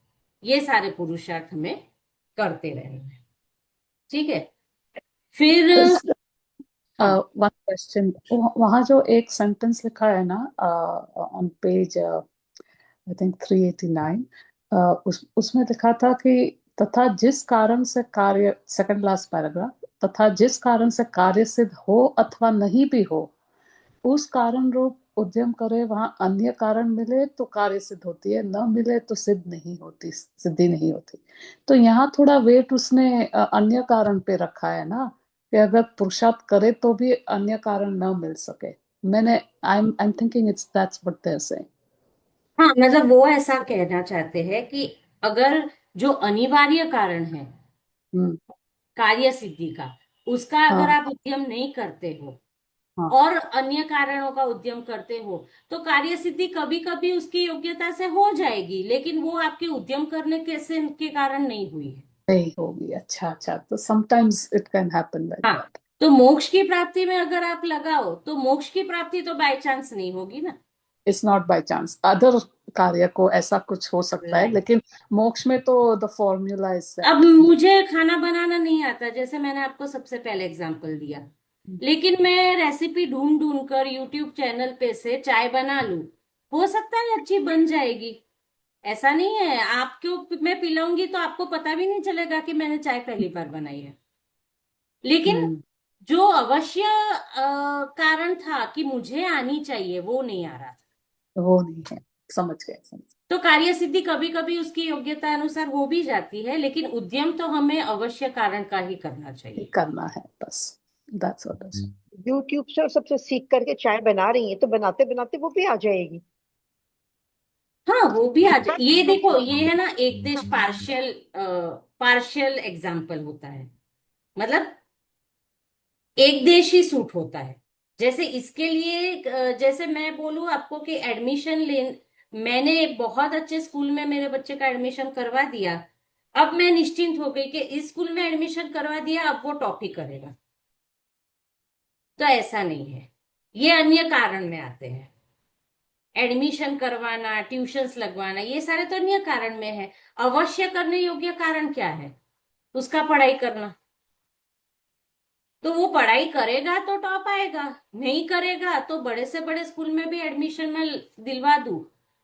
ये सारे पुरुषार्थ हमें करते रहना है। ठीक है। फिर हाँ, वन क्वेश्चन, वहाँ जो एक सेंटेंस लिखा है ना ऑन पेज आई थिंक 389, उसमें लिखा था कि तथा जिस कारण से कार्य, सेकंड लास्ट पैराग्राफ, तथा जिस कारण से कार्य सिद्ध हो अथवा नहीं भी हो, उस कारण रूप उद्यम करे, वहां अन्य कारण मिले तो कार्य सिद्ध होती है, न मिले तो सिद्ध नहीं होती, सिद्धि नहीं होती। तो यहाँ थोड़ा वेट उसने अन्य कारण पे रखा है ना, कि अगर पुरुषार्थ करे तो भी अन्य कारण न मिल सके। मैंने I am thinking it's that's what they are saying. हाँ, मतलब वो ऐसा कहना चाहते हैं कि अगर जो अनिवार्य कारण है हम्म। कार्य सिद्धि का, उसका अगर हाँ आप उद्यम नहीं करते हो हाँ। और अन्य कारणों का उद्यम करते हो, तो कार्य सिद्धि कभी कभी उसकी योग्यता से हो जाएगी, लेकिन वो आपके उद्यम करने के कारण नहीं हुई है। नहीं होगी, अच्छा अच्छा, तो sometimes it can happen like हाँ, दैट। तो मोक्ष की प्राप्ति में अगर आप लगाओ तो मोक्ष की प्राप्ति तो बाय चांस नहीं होगी ना। It's not by chance, other कार्य को ऐसा कुछ हो सकता है, राइट। लेकिन मोक्ष में तो द फॉर्मूला इज अब सेट। मुझे खाना बनाना नहीं आता, जैसे मैंने आपको सबसे पहले एग्जांपल दिया, लेकिन मैं रेसिपी ढूंढ ढूंढ कर यूट्यूब चैनल पे से चाय बना लूं, हो सकता है अच्छी बन जाएगी। ऐसा नहीं है, आपको मैं पिलाऊंगी तो आपको पता भी नहीं चलेगा कि मैंने चाय पहली बार बनाई है। लेकिन हम्म। जो अवश्य कारण था कि मुझे आनी चाहिए, वो नहीं आ रहा था। वो नहीं है, समझ गए समझ तो कार्य सिद्धि कभी कभी उसकी योग्यता अनुसार हो भी जाती है, लेकिन उद्यम तो हमें अवश्य कारण का ही करना गए, चाहिए। करना है बस, दैट्स ऑल। यूट्यूब से और सबसे सीख करके चाय बना रही है तो बनाते बनाते वो भी आ जाएगी। हाँ, वो भी आ जाए। ये देखो, ये है ना, एक देश पार्शियल पार्शियल एग्जाम्पल होता है, मतलब एक देश ही सूट होता है। जैसे इसके लिए जैसे मैं बोलूं आपको कि एडमिशन ले, मैंने बहुत अच्छे स्कूल में मेरे बच्चे का एडमिशन करवा दिया, अब मैं निश्चिंत हो गई कि इस स्कूल में एडमिशन करवा दिया, अब वो टॉप ही करेगा। तो ऐसा नहीं है, ये अन्य कारण में आते हैं। एडमिशन करवाना, ट्यूशंस लगवाना, ये सारे तो अन्य कारण में है। अवश्य करने योग्य कारण क्या है? उसका पढ़ाई करना। तो वो पढ़ाई करेगा तो टॉप आएगा, नहीं करेगा तो बड़े से बड़े स्कूल में भी एडमिशन में दिलवा दूं,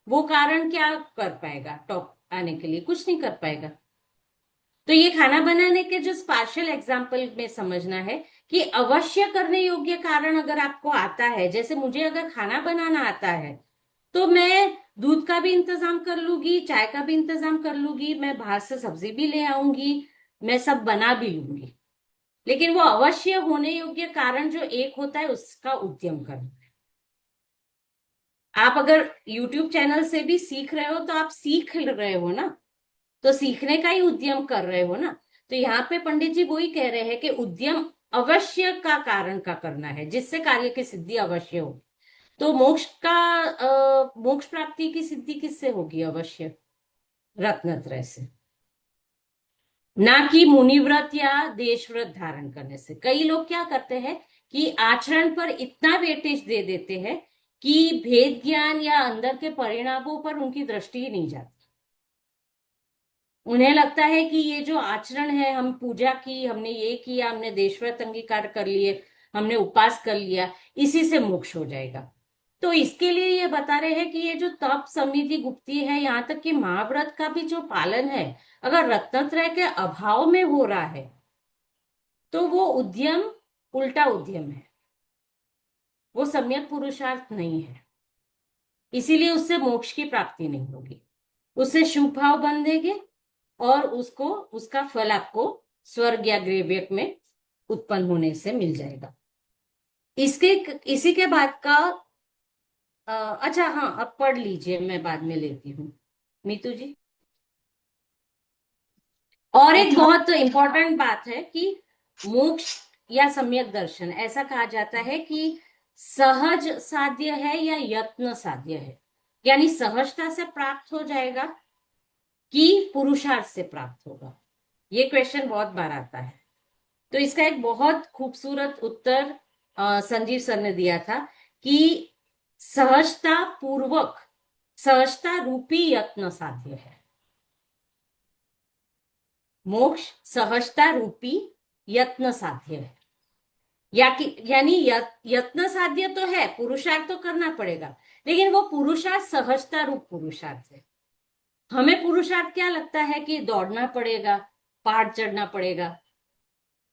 वो कारण क्या कर पाएगा? टॉप आने के लिए कुछ नहीं कर पाएगा। तो ये खाना बनाने के जो पार्शियल एग्जाम्पल में समझना है कि अवश्य करने योग्य कारण अगर आपको आता है, जैसे मुझे अगर खाना बनाना आता है तो मैं दूध का भी इंतजाम कर लूंगी, चाय का भी इंतजाम कर लूंगी, मैं बाहर से सब्जी भी ले आऊंगी, मैं सब बना भी लूंगी। लेकिन वो अवश्य होने योग्य कारण जो एक होता है, उसका उद्यम करना है। आप अगर YouTube चैनल से भी सीख रहे हो तो आप सीख रहे हो ना, तो सीखने का ही उद्यम कर रहे हो ना। तो यहाँ पे पंडित जी वही कह रहे हैं कि उद्यम अवश्य का कारण का करना है, जिससे कार्य की सिद्धि अवश्य हो। तो मोक्ष का मोक्ष प्राप्ति की सिद्धि किससे होगी? अवश्य रत्नत्रय से, ना कि मुनिव्रत या देशव्रत धारण करने से। कई लोग क्या करते हैं कि आचरण पर इतना वेटेज दे देते हैं कि भेद ज्ञान या अंदर के परिणामों पर उनकी दृष्टि ही नहीं जाती। उन्हें लगता है कि ये जो आचरण है, हम पूजा की, हमने ये किया, हमने देशव्रत अंगीकार कर लिए, हमने उपवास कर लिया, इसी से मोक्ष हो जाएगा। तो इसके लिए ये बता रहे हैं कि ये जो तप समिधि गुप्ती है, यहाँ तक कि महाव्रत का भी जो पालन है, अगर रत्नत्रय के अभाव में हो रहा है तो वो उद्यम उल्टा उद्यम है, वो सम्यक पुरुषार्थ नहीं है। इसीलिए उससे मोक्ष की प्राप्ति नहीं होगी, उससे शुभ भाव बंधेंगे और उसको उसका फल आपको स्वर्ग या ग्रेव्यक में उत्पन्न होने से मिल जाएगा। इसके इसी के बाद का अच्छा, हाँ, अब पढ़ लीजिए, मैं बाद में लेती हूँ, मीतू जी। और एक हाँ बहुत इंपॉर्टेंट बात है कि मोक्ष या सम्यक दर्शन, ऐसा कहा जाता है कि सहज साध्य है या यत्न साध्य है, यानी सहजता से प्राप्त हो जाएगा कि पुरुषार्थ से प्राप्त होगा। ये क्वेश्चन बहुत बार आता है। तो इसका एक बहुत खूबसूरत उत्तर संजीव सर ने दिया था कि सहजता पूर्वक, सहजता रूपी यत्न साध्य है। मोक्ष सहजता रूपी यत्न साध्य है। यानी यत्न साध्य तो है, पुरुषार्थ तो करना पड़ेगा, लेकिन वो पुरुषार्थ सहजता रूप पुरुषार्थ है। हमें पुरुषार्थ क्या लगता है कि दौड़ना पड़ेगा, पहाड़ चढ़ना पड़ेगा,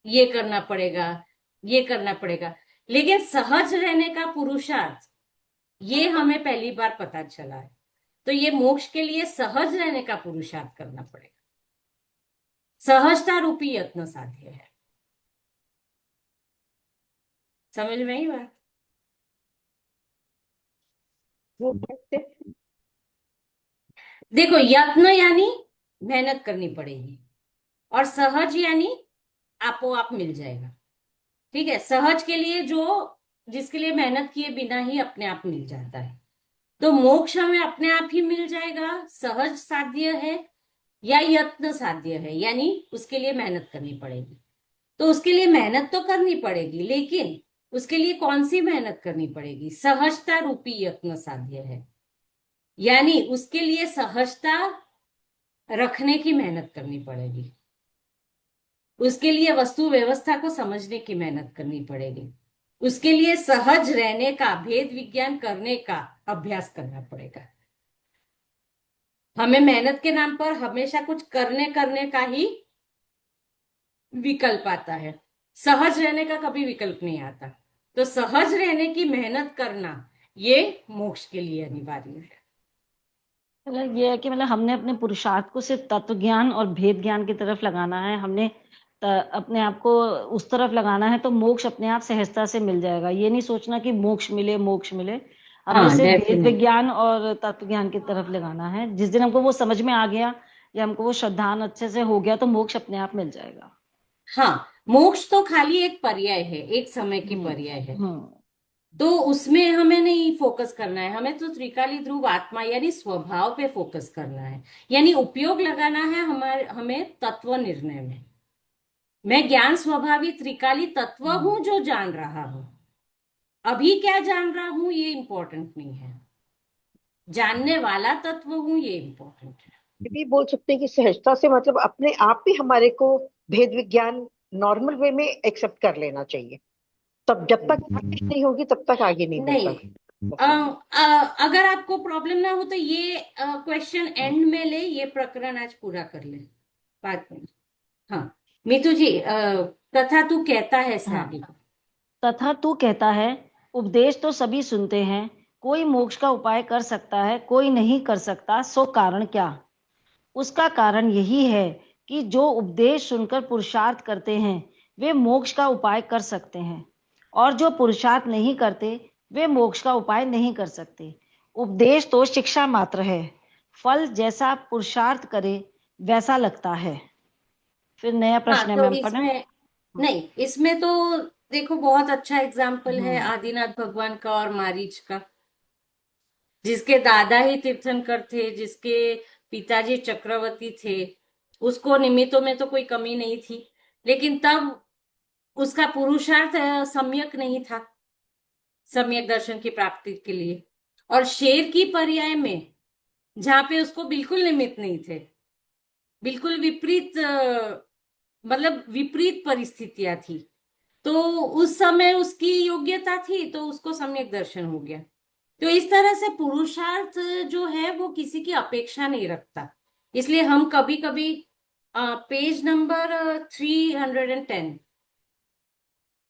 ये करना पड़ेगा, ये करना पड़ेगा, लेकिन सहज रहने का पुरुषार्थ ये हमें पहली बार पता चला है। तो ये मोक्ष के लिए सहज रहने का पुरुषार्थ करना पड़ेगा, सहजता रूपी यत्न साध्य है। समझ में आई बात? वो कैसे? देखो, यत्न यानी मेहनत करनी पड़ेगी, और सहज यानी आपो आप मिल जाएगा। ठीक है, सहज के लिए जिसके लिए मेहनत किए बिना ही अपने आप मिल जाता है। तो मोक्ष हमें अपने आप ही मिल जाएगा, सहज साध्य है या यत्न साध्य है, यानी उसके लिए मेहनत करनी पड़ेगी। तो उसके लिए मेहनत तो करनी पड़ेगी, लेकिन उसके लिए कौन सी मेहनत करनी पड़ेगी? सहजता रूपी यत्न साध्य है, यानी उसके लिए सहजता रखने की मेहनत करनी पड़ेगी, उसके लिए वस्तु व्यवस्था को समझने की मेहनत करनी पड़ेगी, उसके लिए सहज रहने का, भेद विज्ञान करने का अभ्यास करना पड़ेगा। हमें मेहनत के नाम पर हमेशा कुछ करने का ही विकल्प आता है, सहज रहने का कभी विकल्प नहीं आता। तो सहज रहने की मेहनत करना ये मोक्ष के लिए अनिवार्य है। मतलब ये है कि मतलब हमने अपने पुरुषार्थ को सिर्फ तत्व ज्ञान और भेद ज्ञान की तरफ लगाना है, हमने अपने आप को उस तरफ लगाना है, तो मोक्ष अपने आप सहजता से मिल जाएगा। ये नहीं सोचना कि मोक्ष मिले मोक्ष मिले, हमें हाँ, सिर्फ भेद डेफिनेट। विज्ञान और तत्व ज्ञान की तरफ लगाना है। जिस दिन हमको वो समझ में आ गया या हमको वो श्रद्धान अच्छे से हो गया, तो मोक्ष अपने आप मिल जाएगा। हाँ, मोक्ष तो खाली एक पर्याय है, एक समय की हम्म पर्याय है। हम्म तो उसमें हमें नहीं फोकस करना है, हमें तो त्रिकाली ध्रुव आत्मा यानी स्वभाव पे फोकस करना है, यानी उपयोग लगाना है हमें तत्व निर्णय में। मैं ज्ञान स्वभावी त्रिकाली तत्व हूं जो जान रहा हूं। अभी क्या जान रहा हूं ये इंपॉर्टेंट नहीं है, जानने वाला तत्व हूं ये इंपॉर्टेंट है। ये भी बोल सकते हैं कि सहजता से मतलब अपने आप भी हमारे को भेद विज्ञान नॉर्मल वे में एक्सेप्ट कर लेना चाहिए। तब जब तक प्रैक्टिस नहीं होगी तब तक आगे नहीं नहीं, बढ़ता बस। अगर आपको प्रॉब्लम ना हो तो ये क्वेश्चन एंड में ले, ये प्रकरण आज पूरा कर ले बाद में। हाँ, मीतू जी, तथा तू कहता है से हाँ, आगे। तथा तू कहता है, उपदेश तो सभी सुनते हैं, कोई मोक्ष का उपाय कर सकता है, कोई नहीं कर सकता, सो कारण क्या? उसका कारण यही है कि जो उपदेश सुनकर पुरुषार्थ करते हैं वे मोक्ष का उपाय कर सकते हैं, और जो पुरुषार्थ नहीं करते वे मोक्ष का उपाय नहीं कर सकते। उपदेश तो शिक्षा मात्र है, फल जैसा पुरुषार्थ करे वैसा लगता है। फिर नया हाँ, प्रश्न है, तो मैम पढ़ें? इसमें नहीं, इसमें तो देखो बहुत अच्छा एग्जाम्पल है हम्म आदिनाथ भगवान का और मारीच का, जिसके दादा ही तीर्थंकर थे, जिसके पिताजी चक्रवर्ती थे। उसको निमित्तों में तो कोई कमी नहीं थी, लेकिन तब उसका पुरुषार्थ सम्यक नहीं था, सम्यक दर्शन की प्राप्ति के लिए। और शेर की पर्याय में, जहां पे उसको बिल्कुल निमित्त नहीं थे, बिल्कुल विपरीत, मतलब विपरीत परिस्थितियां थी, तो उस समय उसकी योग्यता थी, तो उसको सम्यक दर्शन हो गया। तो इस तरह से पुरुषार्थ जो है वो किसी की अपेक्षा नहीं रखता। इसलिए हम कभी कभी पेज नंबर 310,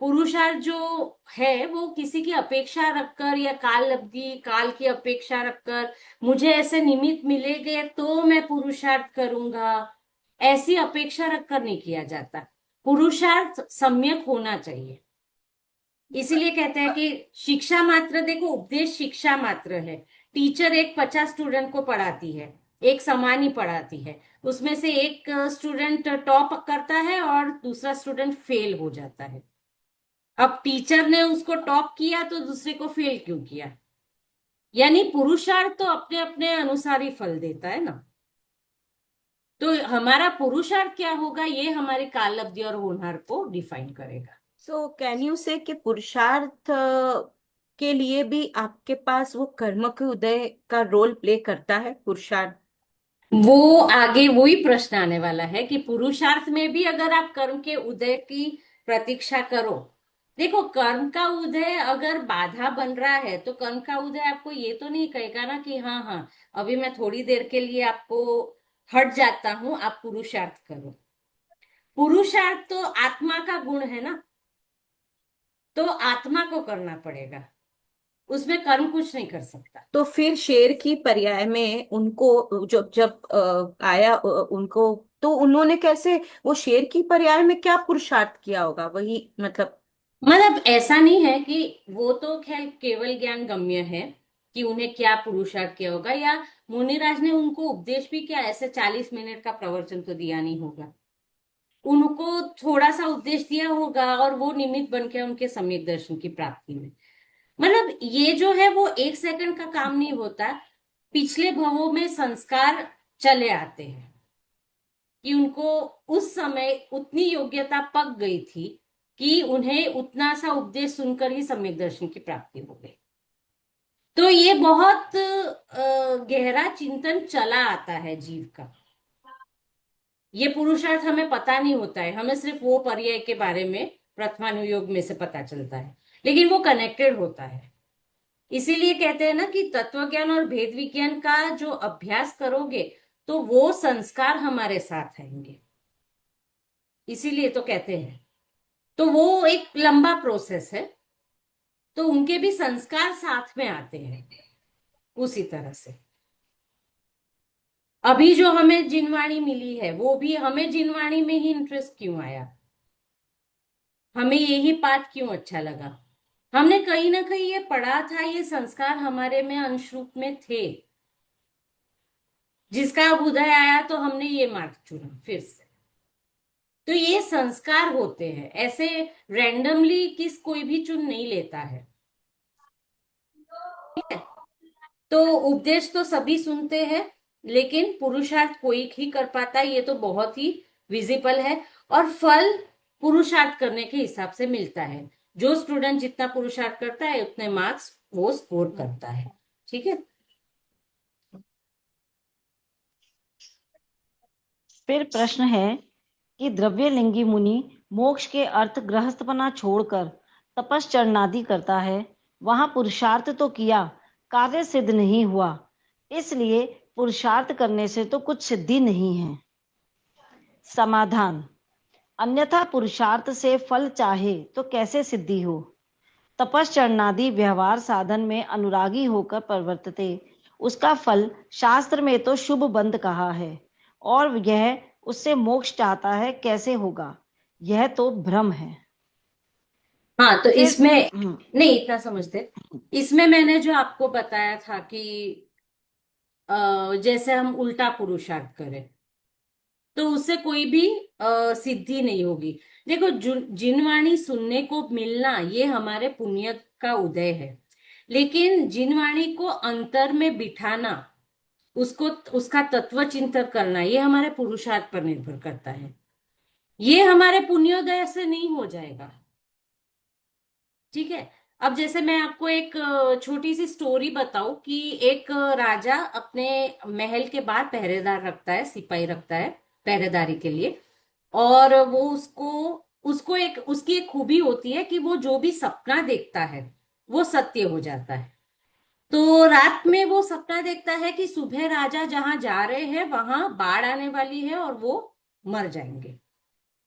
पुरुषार्थ जो है वो किसी की अपेक्षा रखकर या काल अवधि काल की अपेक्षा रखकर, मुझे ऐसे निमित्त मिलेंगे तो मैं पुरुषार्थ करूंगा, ऐसी अपेक्षा रखकर नहीं किया जाता। पुरुषार्थ सम्यक होना चाहिए। इसीलिए कहते हैं कि शिक्षा मात्र, देखो उपदेश शिक्षा मात्र है। टीचर एक 50 स्टूडेंट को पढ़ाती है, एक समान ही पढ़ाती है, उसमें से एक स्टूडेंट टॉप करता है और दूसरा स्टूडेंट फेल हो जाता है। अब टीचर ने उसको टॉप किया तो दूसरे को फेल क्यों किया? यानी पुरुषार्थ तो अपने अपने अनुसार ही फल देता है ना। तो हमारा पुरुषार्थ क्या होगा ये हमारी काल अवधि और होनहार को डिफाइन करेगा। सो कैन यू से कि पुरुषार्थ के लिए भी आपके पास वो कर्म के उदय का रोल प्ले करता है पुरुषार्थ? वो आगे वही प्रश्न आने वाला है कि पुरुषार्थ में भी अगर आप कर्म के उदय की प्रतीक्षा करो, देखो कर्म का उदय अगर बाधा बन रहा है तो कर्म का उदय आपको ये तो नहीं कहेगा ना कि हाँ हाँ अभी मैं थोड़ी देर के लिए आपको हट जाता हूं, आप पुरुषार्थ करो। पुरुषार्थ तो आत्मा का गुण है ना, तो आत्मा को करना पड़ेगा, उसमें कर्म कुछ नहीं कर सकता। तो फिर शेर की पर्याय में उनको जब जब आया उनको, तो उन्होंने कैसे, वो शेर की पर्याय में क्या पुरुषार्थ किया होगा, वही मतलब। मतलब ऐसा नहीं है कि वो तो खैर केवल ज्ञान गम्य है कि उन्हें क्या पुरुषार्थ किया होगा, या मुनिराज ने उनको उपदेश भी किया, ऐसे 40 मिनट का प्रवचन तो दिया नहीं होगा, उनको थोड़ा सा उपदेश दिया होगा और वो निमित्त बन के उनके सम्यक दर्शन की प्राप्ति में। मतलब ये जो है वो 1 सेकंड का काम नहीं होता, पिछले भवों में संस्कार चले आते हैं कि उनको उस समय उतनी योग्यता पक गई थी कि उन्हें उतना सा उपदेश सुनकर ही सम्यक दर्शन की प्राप्ति हो गई। तो ये बहुत गहरा चिंतन चला आता है जीव का। ये पुरुषार्थ हमें पता नहीं होता है, हमें सिर्फ वो पर्याय के बारे में प्रथमानुयोग में से पता चलता है, लेकिन वो कनेक्टेड होता है। इसीलिए कहते हैं ना कि तत्व ज्ञान और भेद विज्ञान का जो अभ्यास करोगे तो वो संस्कार हमारे साथ आएंगे, इसीलिए तो कहते हैं। तो वो एक लंबा प्रोसेस है, तो उनके भी संस्कार साथ में आते हैं। उसी तरह से अभी जो हमें जिनवाणी मिली है वो भी हमें जिनवाणी में ही इंटरेस्ट क्यों आया, हमें यही पाठ क्यों अच्छा लगा, हमने कहीं ना कहीं ये पढ़ा था, ये संस्कार हमारे में अंश रूप में थे, जिसका अब उदय आया तो हमने ये मार्ग चुना फिर से। तो ये संस्कार होते हैं, ऐसे रैंडमली किस कोई भी चुन नहीं लेता है, ठीक है। तो उपदेश तो सभी सुनते हैं, लेकिन पुरुषार्थ कोई ही कर पाता है, ये तो बहुत ही विजिबल है। और फल पुरुषार्थ करने के हिसाब से मिलता है, जो स्टूडेंट जितना पुरुषार्थ करता है उतने मार्क्स वो स्कोर करता है, ठीक है। फिर प्रश्न है कि द्रव्यलिंगी मुनि मोक्ष के अर्थ गृहस्थपना छोड़कर तपश्चर्यादि करता है, वहां पुरुषार्थ तो किया, कार्य सिद्ध नहीं हुआ, इसलिए पुरुषार्थ करने से तो कुछ सिद्धि नहीं है। समाधान: अन्यथा पुरुषार्थ से फल चाहे तो कैसे सिद्धि हो। तपश्चर्यादि व्यवहार साधन में अनुरागी होकर प्रवर्तते, उसका फल शास्त्र में तो शुभ बंध कहा है, और यह उससे मोक्ष चाहता है, कैसे होगा, यह तो भ्रम है। हाँ तो फिर इसमें नहीं इतना समझते, इसमें मैंने जो आपको बताया था कि जैसे हम उल्टा पुरुषार्थ करें तो उससे कोई भी सिद्धि नहीं होगी। देखो जिनवाणी सुनने को मिलना ये हमारे पुण्य का उदय है, लेकिन जिनवाणी को अंतर में बिठाना, उसको उसका तत्व चिंतन करना, ये हमारे पुरुषार्थ पर निर्भर करता है, ये हमारे पुण्योदय से नहीं हो जाएगा, ठीक है। अब जैसे मैं आपको एक छोटी सी स्टोरी बताऊं कि एक राजा अपने महल के बाहर पहरेदार रखता है, सिपाही रखता है पहरेदारी के लिए, और वो उसको उसको एक उसकी एक खूबी होती है कि वो जो भी सपना देखता है वो सत्य हो जाता है। तो रात में वो सपना देखता है कि सुबह राजा जहां जा रहे हैं वहां बाढ़ आने वाली है और वो मर जाएंगे।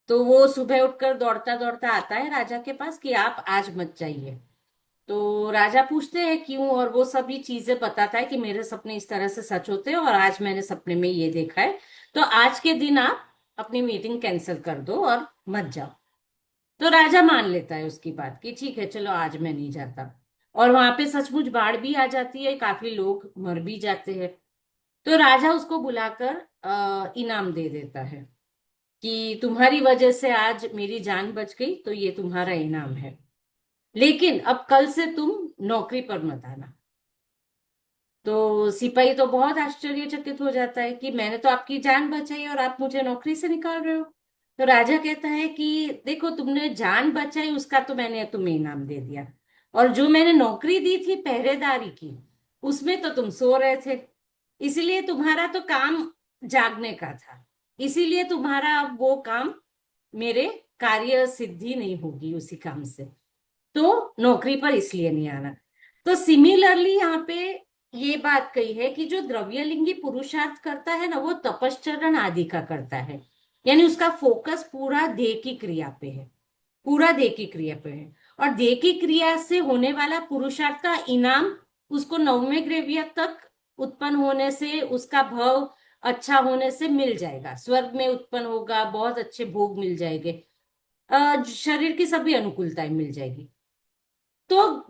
तो वो सुबह उठकर दौड़ता दौड़ता आता है राजा के पास कि आप आज मत जाइए। तो राजा पूछते हैं क्यों, और वो सभी चीजें बताता है कि मेरे सपने इस तरह से सच होते हैं और आज मैंने सपने में ये देखा है, तो आज के दिन आप अपनी मीटिंग कैंसिल कर दो और मत जाओ। तो राजा मान लेता है उसकी बात कि ठीक है चलो आज मैं नहीं जाता, और वहां पे सचमुच बाढ़ भी आ जाती है, काफी लोग मर भी जाते हैं। तो राजा उसको बुलाकर इनाम दे देता है कि तुम्हारी वजह से आज मेरी जान बच गई, तो ये तुम्हारा इनाम है, लेकिन अब कल से तुम नौकरी पर मत आना। तो सिपाही तो बहुत आश्चर्यचकित हो जाता है कि मैंने तो आपकी जान बचाई और आप मुझे नौकरी से निकाल रहे हो। तो राजा कहता है कि देखो तुमने जान बचाई उसका तो मैंने तुम्हें इनाम दे दिया, और जो मैंने नौकरी दी थी पहरेदारी की उसमें तो तुम सो रहे थे, इसलिए तुम्हारा तो काम जागने का था, इसीलिए तुम्हारा अब वो काम, मेरे कार्य सिद्धि नहीं होगी उसी काम से, तो नौकरी पर इसलिए नहीं आना। तो सिमिलरली यहाँ पे ये बात कही है कि जो द्रव्यलिंगी पुरुषार्थ करता है ना, वो तपश्चरण आदि का करता है, यानी उसका फोकस पूरा देह की क्रिया पे है, पूरा देह की क्रिया पे है। और देह की क्रिया से होने वाला पुरुषार्थ का इनाम उसको नवमे ग्रेविया तक उत्पन्न होने से, उसका भाव अच्छा होने से मिल जाएगा, स्वर्ग में उत्पन्न होगा, बहुत अच्छे भोग मिल जाएंगे, शरीर की सभी अनुकूलताएं मिल जाएगी। तो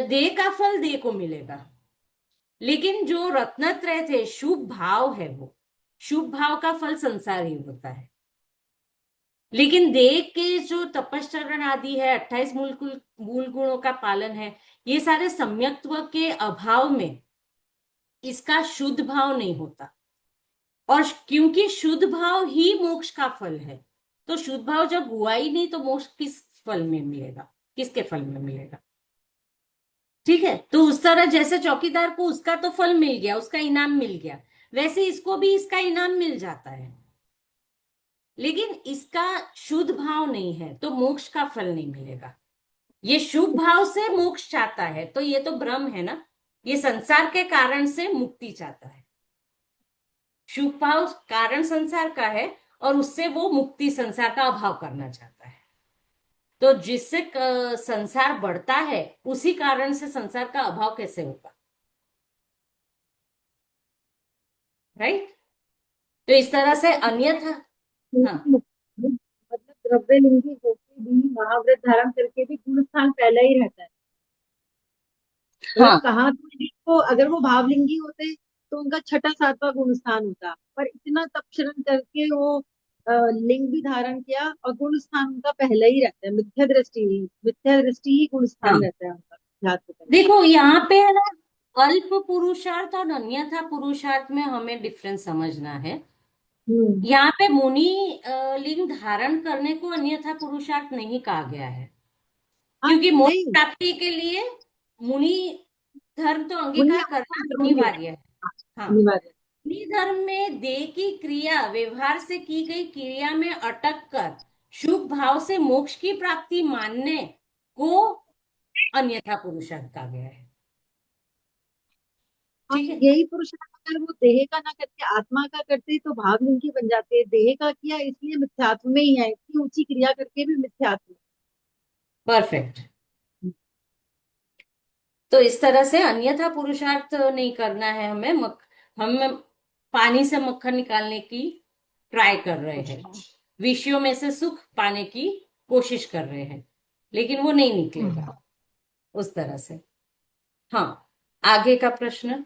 देह का फल देह को मिलेगा। लेकिन जो रत्नत्रय थे, शुभ भाव है, वो शुभ भाव का फल संसार ही होता है। लेकिन देह के जो तपश्चरण आदि है, 28 मूल गुणों का पालन है, ये सारे सम्यक्त्व के अभाव में इसका शुद्ध भाव नहीं होता। और क्योंकि शुद्ध भाव ही मोक्ष का फल है, तो शुद्ध भाव जब हुआ ही नहीं, तो मोक्ष किस फल में मिलेगा, किसके फल में मिलेगा? ठीक है, तो उस तरह जैसे चौकीदार को उसका तो फल मिल गया, उसका इनाम मिल गया, वैसे इसको भी इसका इनाम मिल जाता है। लेकिन इसका शुद्ध भाव नहीं है, तो मोक्ष का फल नहीं मिलेगा। ये शुभ भाव से मोक्ष चाहता है, तो ये तो भ्रम है ना, ये संसार के कारण से मुक्ति चाहता है। शुभ भाव कारण संसार का है, और उससे वो मुक्ति, संसार का अभाव करना चाहता है। तो जिससे संसार बढ़ता है, उसी कारण से संसार का अभाव कैसे होगा? राइट? तो इस तरह से अन्यथा, हाँ मतलब द्रव्यलिंगी होके भी महाव्रत धारण करके भी गुण स्थान पहला ही रहता है। हाँ मतलब कहा तो देखो, अगर वो भावलिंगी होते तो उनका छठा सातवां गुण स्थान होता, पर इतना तपशरण करके वो लिंग भी धारण किया और गुण स्थान उनका पहला ही रहता है। मिथ्या दृष्टि ही गुण हाँ, स्थान रहता है उनका, याद करें। देखो यहाँ पे है ना, अल्प पुरुषार्थ और अन्यथा पुरुषार्थ में हमें डिफरेंस समझना है। यहाँ पे मुनि लिंग धारण करने को अन्यथा पुरुषार्थ नहीं कहा गया है, हाँ क्योंकि मोक्ष नहीं, प्राप्ति के लिए मुनि धर्म तो मुनि अंगीकार करना जरूरी है, अनिवार्य है। हाँ, अनिवार्य है। मुनि धर्म में देह की क्रिया, व्यवहार से की गई क्रिया में अटक कर शुभ भाव से मोक्ष की प्राप्ति मानने को अन्यथा पुरुषार्थ कहा गया है। हाँ, ठीक है, यही पुरुषार्थ अगर वो देह का ना करके आत्मा का करते तो भावलिंगी बन जाते। देह का किया इसलिए मिथ्यात्व में ही है, इतनी ऊंची क्रिया करके भी मिथ्यात्व। परफेक्ट। तो इस तरह से अन्यथा पुरुषार्थ नहीं करना है हमें। हम पानी से मक्खन निकालने की ट्राई कर रहे हैं, विषयों में से सुख पाने की कोशिश कर रहे हैं, लेकिन वो नहीं निकलेगा उस तरह से। हाँ, आगे का प्रश्न।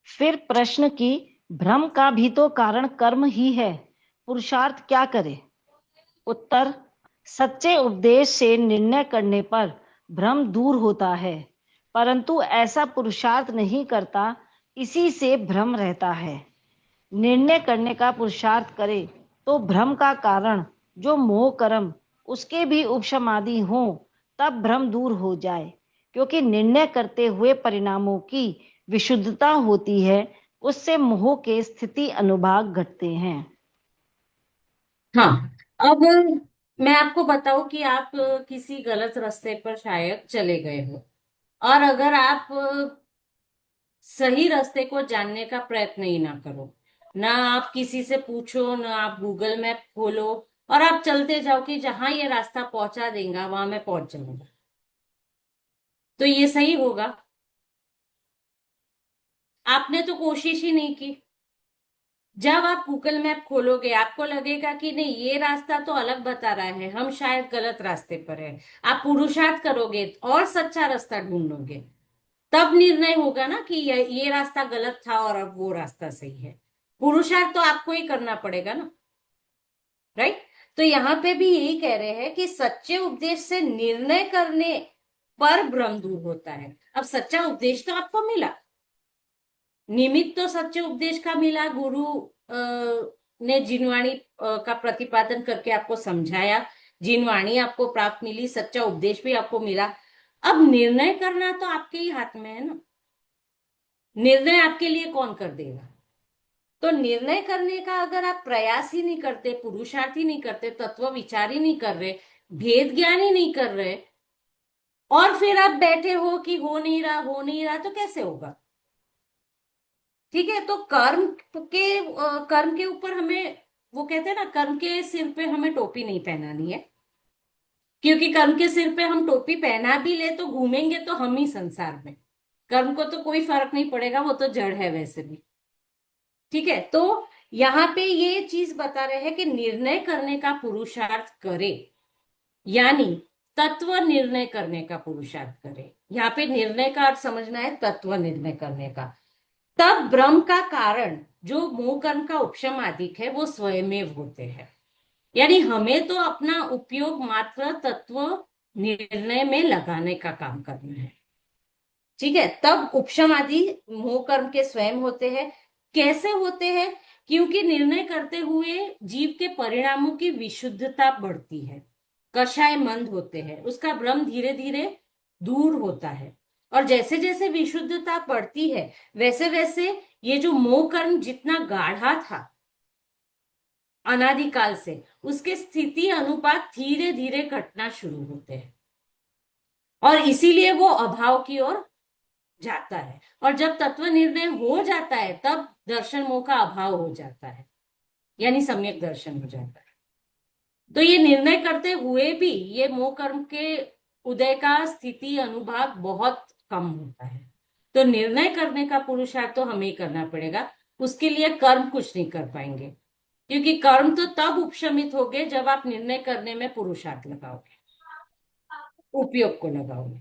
फिर प्रश्न की भ्रम का भी तो कारण कर्म ही है, पुरुषार्थ क्या करे? उत्तर, सच्चे उपदेश से निर्णय करने पर भ्रम दूर होता है, परंतु ऐसा पुरुषार्थ नहीं करता, इसी से भ्रम रहता है। निर्णय करने का पुरुषार्थ करे तो भ्रम का कारण जो मोह कर्म, उसके भी उपशमादि हों, तब भ्रम दूर हो जाए, क्योंकि निर्णय करते हुए परिणामों की विशुद्धता होती है, उससे मोह के स्थिति अनुभाग घटते हैं। हाँ, अब मैं आपको बताऊं कि आप किसी गलत रास्ते पर शायद चले गए हो, और अगर आप सही रास्ते को जानने का प्रयत्न ही ना करो, ना आप किसी से पूछो, ना आप गूगल मैप खोलो, और आप चलते जाओ कि जहां ये रास्ता पहुंचा देगा वहां मैं पहुंच जाऊंगा, तो ये सही होगा? आपने तो कोशिश ही नहीं की। जब आप गूगल मैप खोलोगे, आपको लगेगा कि नहीं, ये रास्ता तो अलग बता रहा है, हम शायद गलत रास्ते पर है। आप पुरुषार्थ करोगे और सच्चा रास्ता ढूंढोगे, तब निर्णय होगा ना कि ये रास्ता गलत था और अब वो रास्ता सही है। पुरुषार्थ तो आपको ही करना पड़ेगा ना, राइट? तो यहाँ पे भी यही कह रहे हैं कि सच्चे उपदेश से निर्णय करने पर भ्रम दूर होता है। अब सच्चा उपदेश तो आपको मिला, निमित्त तो सच्चे उपदेश का मिला, गुरु ने जिनवाणी का प्रतिपादन करके आपको समझाया, जिनवाणी आपको प्राप्त मिली, सच्चा उपदेश भी आपको मिला। अब निर्णय करना तो आपके ही हाथ में है ना, निर्णय आपके लिए कौन कर देगा? तो निर्णय करने का अगर आप प्रयास ही नहीं करते, पुरुषार्थ ही नहीं करते, तत्व विचार ही नहीं कर रहे, भेद ज्ञान ही नहीं कर रहे, और फिर आप बैठे हो कि हो नहीं रहा, हो नहीं रहा, तो कैसे होगा? ठीक है, तो कर्म के ऊपर हमें, वो कहते हैं ना, कर्म के सिर पे हमें टोपी नहीं पहनानी है, क्योंकि कर्म के सिर पे हम टोपी पहना भी ले तो घूमेंगे तो हम ही संसार में। कर्म को तो कोई फर्क नहीं पड़ेगा, वो तो जड़ है वैसे भी। ठीक है, तो यहाँ पे ये चीज बता रहे हैं कि निर्णय करने का पुरुषार्थ करे, यानी तत्व निर्णय करने का पुरुषार्थ करे। यहाँ पे निर्णय का अर्थ समझना है, तत्व निर्णय करने का। तब ब्रह्म का कारण जो मोह कर्म का उपशमादिक है वो स्वयमेव होते हैं। यानी हमें तो अपना उपयोग मात्र तत्व निर्णय में लगाने का काम करना है। ठीक है, तब उपशम आदि मोह कर्म के स्वयं होते हैं। कैसे होते हैं? क्योंकि निर्णय करते हुए जीव के परिणामों की विशुद्धता बढ़ती है, कषाय मंद होते हैं, उसका भ्रम धीरे धीरे दूर होता है। और जैसे जैसे विशुद्धता बढ़ती है वैसे वैसे ये जो मोह कर्म जितना गाढ़ा था अनादिकाल से, उसके स्थिति अनुपात धीरे धीरे घटना शुरू होते हैं, और इसीलिए वो अभाव की ओर जाता है। और जब तत्व निर्णय हो जाता है तब दर्शन मोह का अभाव हो जाता है, यानी सम्यक दर्शन हो जाता है। तो ये निर्णय करते हुए भी ये मोह कर्म के उदय का स्थिति अनुभाग बहुत कम होता है। तो निर्णय करने का पुरुषार्थ तो हमें ही करना पड़ेगा, उसके लिए कर्म कुछ नहीं कर पाएंगे, क्योंकि कर्म तो तब उपशमित होंगे जब आप निर्णय करने में पुरुषार्थ लगाओगे, उपयोग को लगाओगे।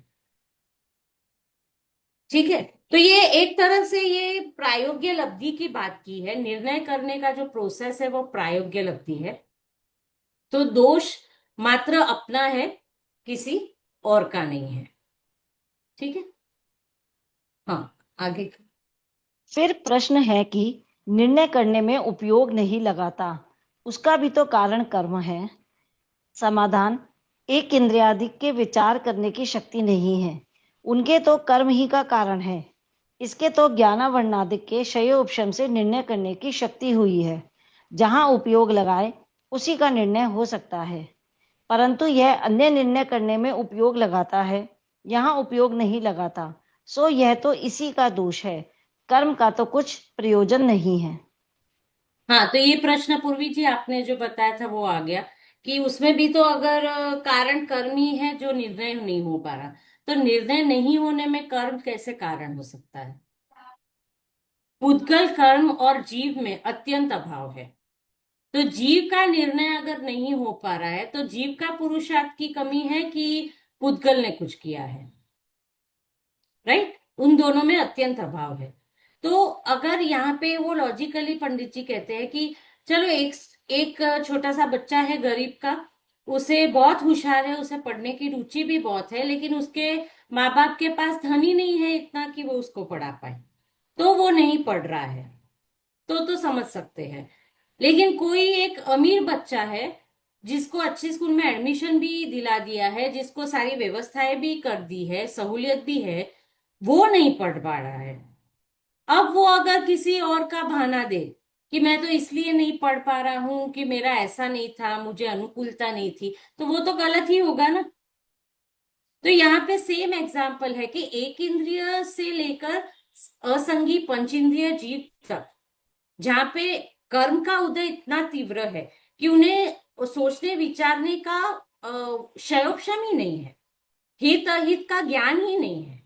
ठीक है, तो ये एक तरह से ये प्रायोग्य लब्धि की बात की है। निर्णय करने का जो प्रोसेस है वो प्रायोग्य लब्धि है। तो दोष मात्र अपना है, किसी और का नहीं है। ठीक है, हाँ, आगे। फिर प्रश्न है कि निर्णय करने में उपयोग नहीं लगाता, उसका भी तो कारण कर्म है। समाधान, एक इंद्रियादि के विचार करने की शक्ति नहीं है, उनके तो कर्म ही का कारण है। इसके तो ज्ञानावरणादिक के क्षयोपशम से निर्णय करने की शक्ति हुई है। जहाँ उपयोग लगाए उसी का निर्णय हो सकता है, परंतु यह अन्य निर्णय करने में उपयोग लगाता है, यहाँ उपयोग नहीं लगाता, सो यह तो इसी का दोष है, कर्म का तो कुछ प्रयोजन नहीं है। हाँ, तो ये प्रश्न पूर्वी जी आपने जो बताया था वो आ गया कि उसमें भी तो अगर कारण कर्म ही है जो निर्णय नहीं हो पा रहा, तो निर्णय नहीं होने में कर्म कैसे कारण हो सकता है? पुद्गल कर्म और जीव में अत्यंत अभाव है। तो जीव का निर्णय अगर नहीं हो पा रहा है तो जीव का पुरुषार्थ की कमी है कि पुद्गल ने कुछ किया है? राइट, उन दोनों में अत्यंत अभाव है। तो अगर यहाँ पे वो लॉजिकली पंडित जी कहते हैं कि चलो एक एक छोटा सा बच्चा है गरीब का, उसे बहुत होशियार है, उसे पढ़ने की रुचि भी बहुत है, लेकिन उसके माँ बाप के पास धन ही नहीं है इतना कि वो उसको पढ़ा पाए, तो वो नहीं पढ़ रहा है, तो समझ सकते हैं। लेकिन कोई एक अमीर बच्चा है जिसको अच्छे स्कूल में एडमिशन भी दिला दिया है, जिसको सारी व्यवस्थाएं भी कर दी है, सहूलियत भी है, वो नहीं पढ़ पा रहा है। अब वो अगर किसी और का बहाना दे कि मैं तो इसलिए नहीं पढ़ पा रहा हूं कि मेरा ऐसा नहीं था, मुझे अनुकूलता नहीं थी, तो वो तो गलत ही होगा ना। तो यहाँ पे सेम एग्जाम्पल है कि एक इंद्रिय से लेकर असंगी पंचेंद्रिय जीव तक, जहाँ पे कर्म का उदय इतना तीव्र है कि उन्हें सोचने विचारने का क्षयोक्षम ही नहीं है, हित अहित का ज्ञान ही नहीं है।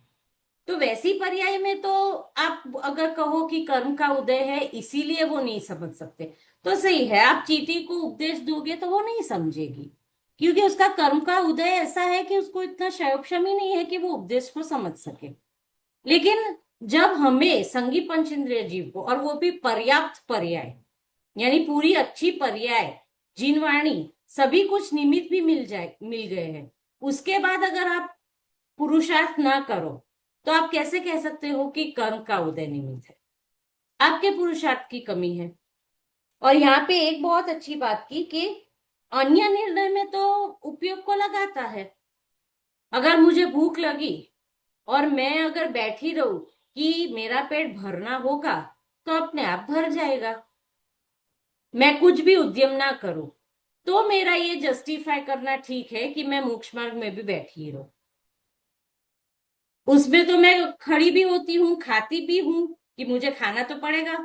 तो वैसी पर्याय में तो आप अगर कहो कि कर्म का उदय है इसीलिए वो नहीं समझ सकते, तो सही है, आप चींटी को उपदेश दोगे तो वो नहीं समझेगी, क्योंकि उसका कर्म का उदय ऐसा है कि उसको इतना क्षयोक्षम ही नहीं है कि वो उपदेश को समझ सके। लेकिन जब हमें संगी पंचेंद्रिय जीव को, और वो भी पर्याप्त पर्याय, यानी पूरी अच्छी पर्याय, जिनवाणी, सभी कुछ निमित्त भी मिल गए हैं, उसके बाद अगर आप पुरुषार्थ ना करो तो आप कैसे कह सकते हो कि कर्म का उदय निमित्त है? आपके पुरुषार्थ की कमी है। और यहाँ पे एक बहुत अच्छी बात की कि अन्य निर्णय में तो उपयोग को लगाता है। अगर मुझे भूख लगी और मैं अगर बैठी रहूं कि मेरा पेट भरना होगा, तो अपने आप भर जाएगा। मैं कुछ भी उद्यम ना करूं तो मेरा ये जस्टिफाई करना ठीक है कि मैं मोक्ष मार्ग में भी बैठी रहूं। उसमें तो मैं खड़ी भी होती हूँ, खाती भी हूँ कि मुझे खाना तो पड़ेगा,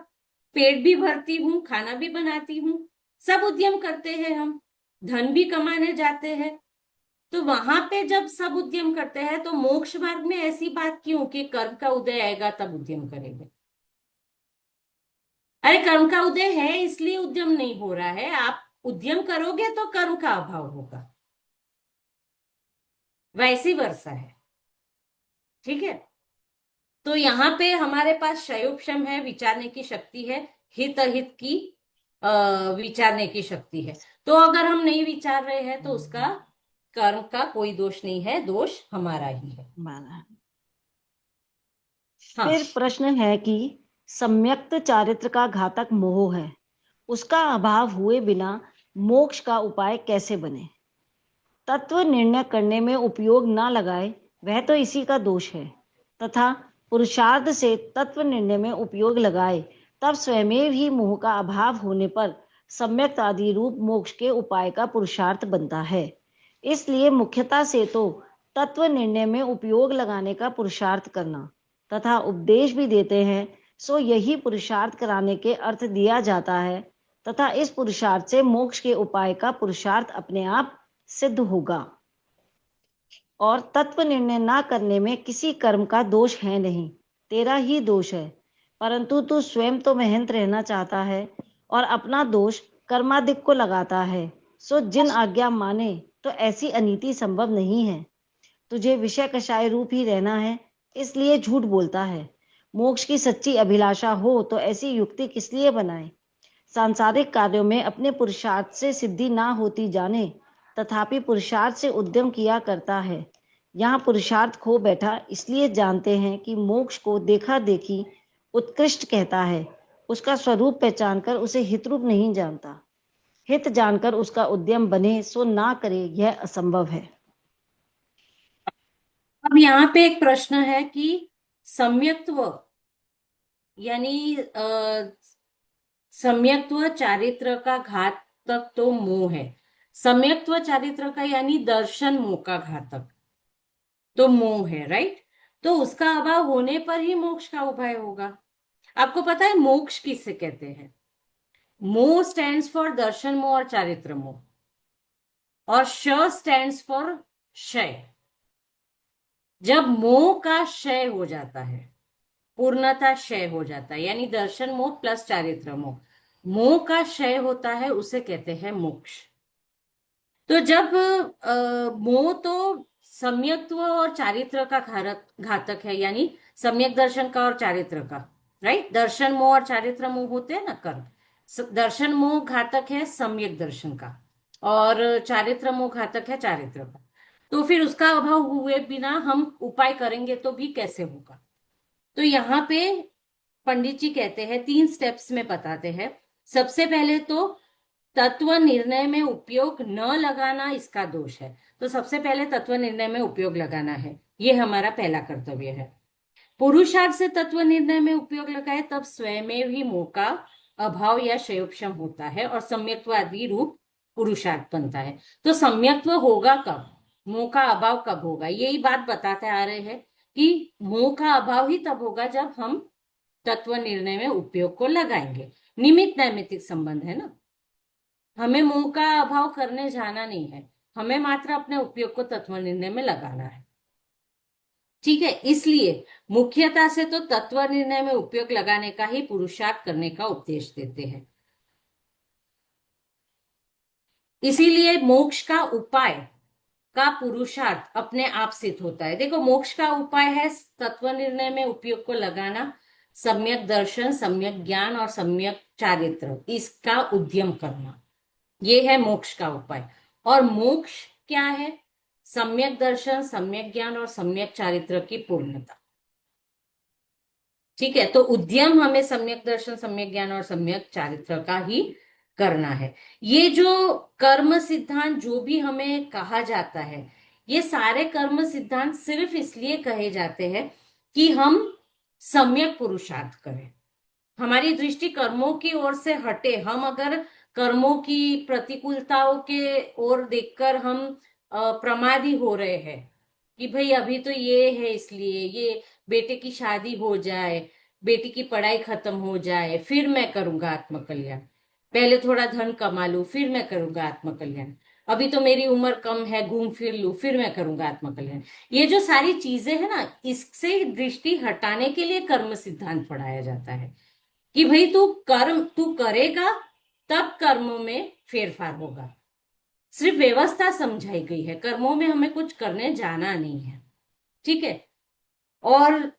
पेट भी भरती हूँ, खाना भी बनाती हूँ, सब उद्यम करते हैं हम, धन भी कमाने जाते हैं। तो वहां पे जब सब उद्यम करते हैं तो मोक्ष मार्ग में ऐसी बात क्यों कि कर्म का उदय आएगा तब उद्यम करेंगे? अरे कर्म का उदय है इसलिए उद्यम नहीं हो रहा है, आप उद्यम करोगे तो कर्म का अभाव होगा, वैसी वर्षा है। ठीक है, तो यहाँ पे हमारे पास क्षयोपशम है, विचारने की शक्ति है, हित अहित की विचारने की शक्ति है। तो अगर हम नहीं विचार रहे हैं तो उसका कर्म का कोई दोष नहीं है, दोष हमारा ही है। माना। हाँ, फिर प्रश्न है कि सम्यक्त चारित्र का घातक मोह है, उसका अभाव हुए बिना मोक्ष का उपाय कैसे बने? तत्व निर्णय करने में उपयोग न लगाए वह तो इसी का दोष है, तथा पुरुषार्थ से तत्व निर्णय में उपयोग लगाए तब स्वयमेव ही मोह का अभाव होने पर सम्यक्त आदि रूप मोक्ष के उपाय का पुरुषार्थ बनता है। इसलिए मुख्यता से तो तत्व निर्णय में उपयोग लगाने का पुरुषार्थ करना तथा उपदेश भी देते हैं, सो यही पुरुषार्थ कराने के अर्थ दिया जाता है, तथा इस पुरुषार्थ से मोक्ष के उपाय का पुरुषार्थ अपने आप सिद्ध होगा। और तत्व निर्णय ना करने में किसी कर्म का दोष है नहीं, तेरा ही दोष है, परंतु तू स्वयं तो महंत रहना चाहता है और अपना दोष कर्मादिक को लगाता है। सो जिन आज्ञा माने तो ऐसी अनीति संभव नहीं है। तुझे विषय कषाय रूप ही रहना है, इसलिए झूठ बोलता है। मोक्ष की सच्ची अभिलाषा हो तो ऐसी युक्ति किस लिए बनाए? सांसारिक कार्यों में अपने पुरुषार्थ से सिद्धि ना होती जाने, तथापि पुरुषार्थ से उद्यम किया करता है। यहाँ पुरुषार्थ खो बैठा इसलिए जानते हैं कि मोक्ष को देखा देखी उत्कृष्ट कहता है, उसका स्वरूप पहचानकर उसे हितरूप नहीं जानता। हित जानकर उसका उद्यम बने सो ना करे, यह असंभव है। अब यहाँ पे एक प्रश्न है कि सम्यक्त्व यानी सम्यक्त्व चारित्र का घातक तो मोह है। सम्यक्त्व चारित्र का यानी दर्शन मोह का घातक तो मोह है, राइट? तो उसका अभाव होने पर ही मोक्ष का उपाय होगा। आपको पता है मोक्ष किसे कहते हैं? मोह स्टैंड्स फॉर दर्शन मोह और चारित्र मोह, और श स्टैंड्स फॉर क्षय। जब मोह का क्षय हो जाता है, पूर्णता क्षय हो जाता है, यानी दर्शन मोह प्लस चारित्र मोह, मोह का क्षय होता है, उसे कहते हैं मोक्ष। तो जब मोह तो सम्यक्त्व और चारित्र का घातक है, यानी सम्यक दर्शन का और चारित्र का, राइट? दर्शन मोह और चारित्र मोह होते हैं ना कर्म। दर्शन मोह घातक है सम्यक दर्शन का, और चारित्र मोह घातक है चारित्र का। तो फिर उसका अभाव हुए बिना हम उपाय करेंगे तो भी कैसे होगा? तो यहाँ पे पंडित जी कहते हैं 3 स्टेप्स में बताते हैं। सबसे पहले तो तत्व निर्णय में उपयोग न लगाना इसका दोष है। तो सबसे पहले तत्व निर्णय में उपयोग लगाना है, ये हमारा पहला कर्तव्य है। पुरुषार्थ से तत्व निर्णय में उपयोग लगाए तब स्वयं ही मोह का अभाव या क्षयोपशम होता है और सम्यक्त्व आदि रूप पुरुषार्थ बनता है। तो सम्यक्त्व होगा कब, मोह का अभाव कब होगा? यही बात बताते आ रहे हैं कि मोह का अभाव ही तब होगा जब हम तत्व निर्णय में उपयोग को लगाएंगे। निमित्त नैमित्तिक संबंध है ना, हमें मोह का अभाव करने जाना नहीं है, हमें मात्र अपने उपयोग को तत्व निर्णय में लगाना है। ठीक है, इसलिए मुख्यता से तो तत्व निर्णय में उपयोग लगाने का ही पुरुषार्थ करने का उपदेश देते हैं। इसीलिए मोक्ष का उपाय का पुरुषार्थ अपने आप सिद्ध होता है। देखो, मोक्ष का उपाय है तत्व निर्णय में उपयोग को लगाना, सम्यक दर्शन, सम्यक ज्ञान और सम्यक चारित्र, इसका उद्यम करना, ये है मोक्ष का उपाय। और मोक्ष क्या है? सम्यक दर्शन, सम्यक ज्ञान और सम्यक चारित्र की पूर्णता। ठीक है, तो उद्यम हमें सम्यक दर्शन, सम्यक ज्ञान और सम्यक चारित्र का ही करना है। ये जो कर्म सिद्धांत जो भी हमें कहा जाता है, ये सारे कर्म सिद्धांत सिर्फ इसलिए कहे जाते हैं कि हम सम्यक पुरुषार्थ करें। हमारी दृष्टि कर्मों की ओर से हटे, हम अगर कर्मों की प्रतिकूलताओं के ओर देखकर हम प्रमादी हो रहे हैं कि भाई अभी तो ये है, इसलिए ये बेटे की शादी हो जाए, बेटी की पढ़ाई खत्म हो जाए, फिर मैं करूंगा आत्मकल्याण, पहले थोड़ा धन कमा लूं फिर मैं करूंगा आत्मकल्याण, अभी तो मेरी उम्र कम है, घूम फिर लूं फिर मैं करूंगा आत्मकल्याण। ये जो सारी चीजें है ना, इससे दृष्टि हटाने के लिए कर्म सिद्धांत पढ़ाया जाता है कि भाई तू करेगा तब कर्मों में फेरफार होगा। सिर्फ व्यवस्था समझाई गई है, कर्मों में हमें कुछ करने जाना नहीं है। ठीक है। और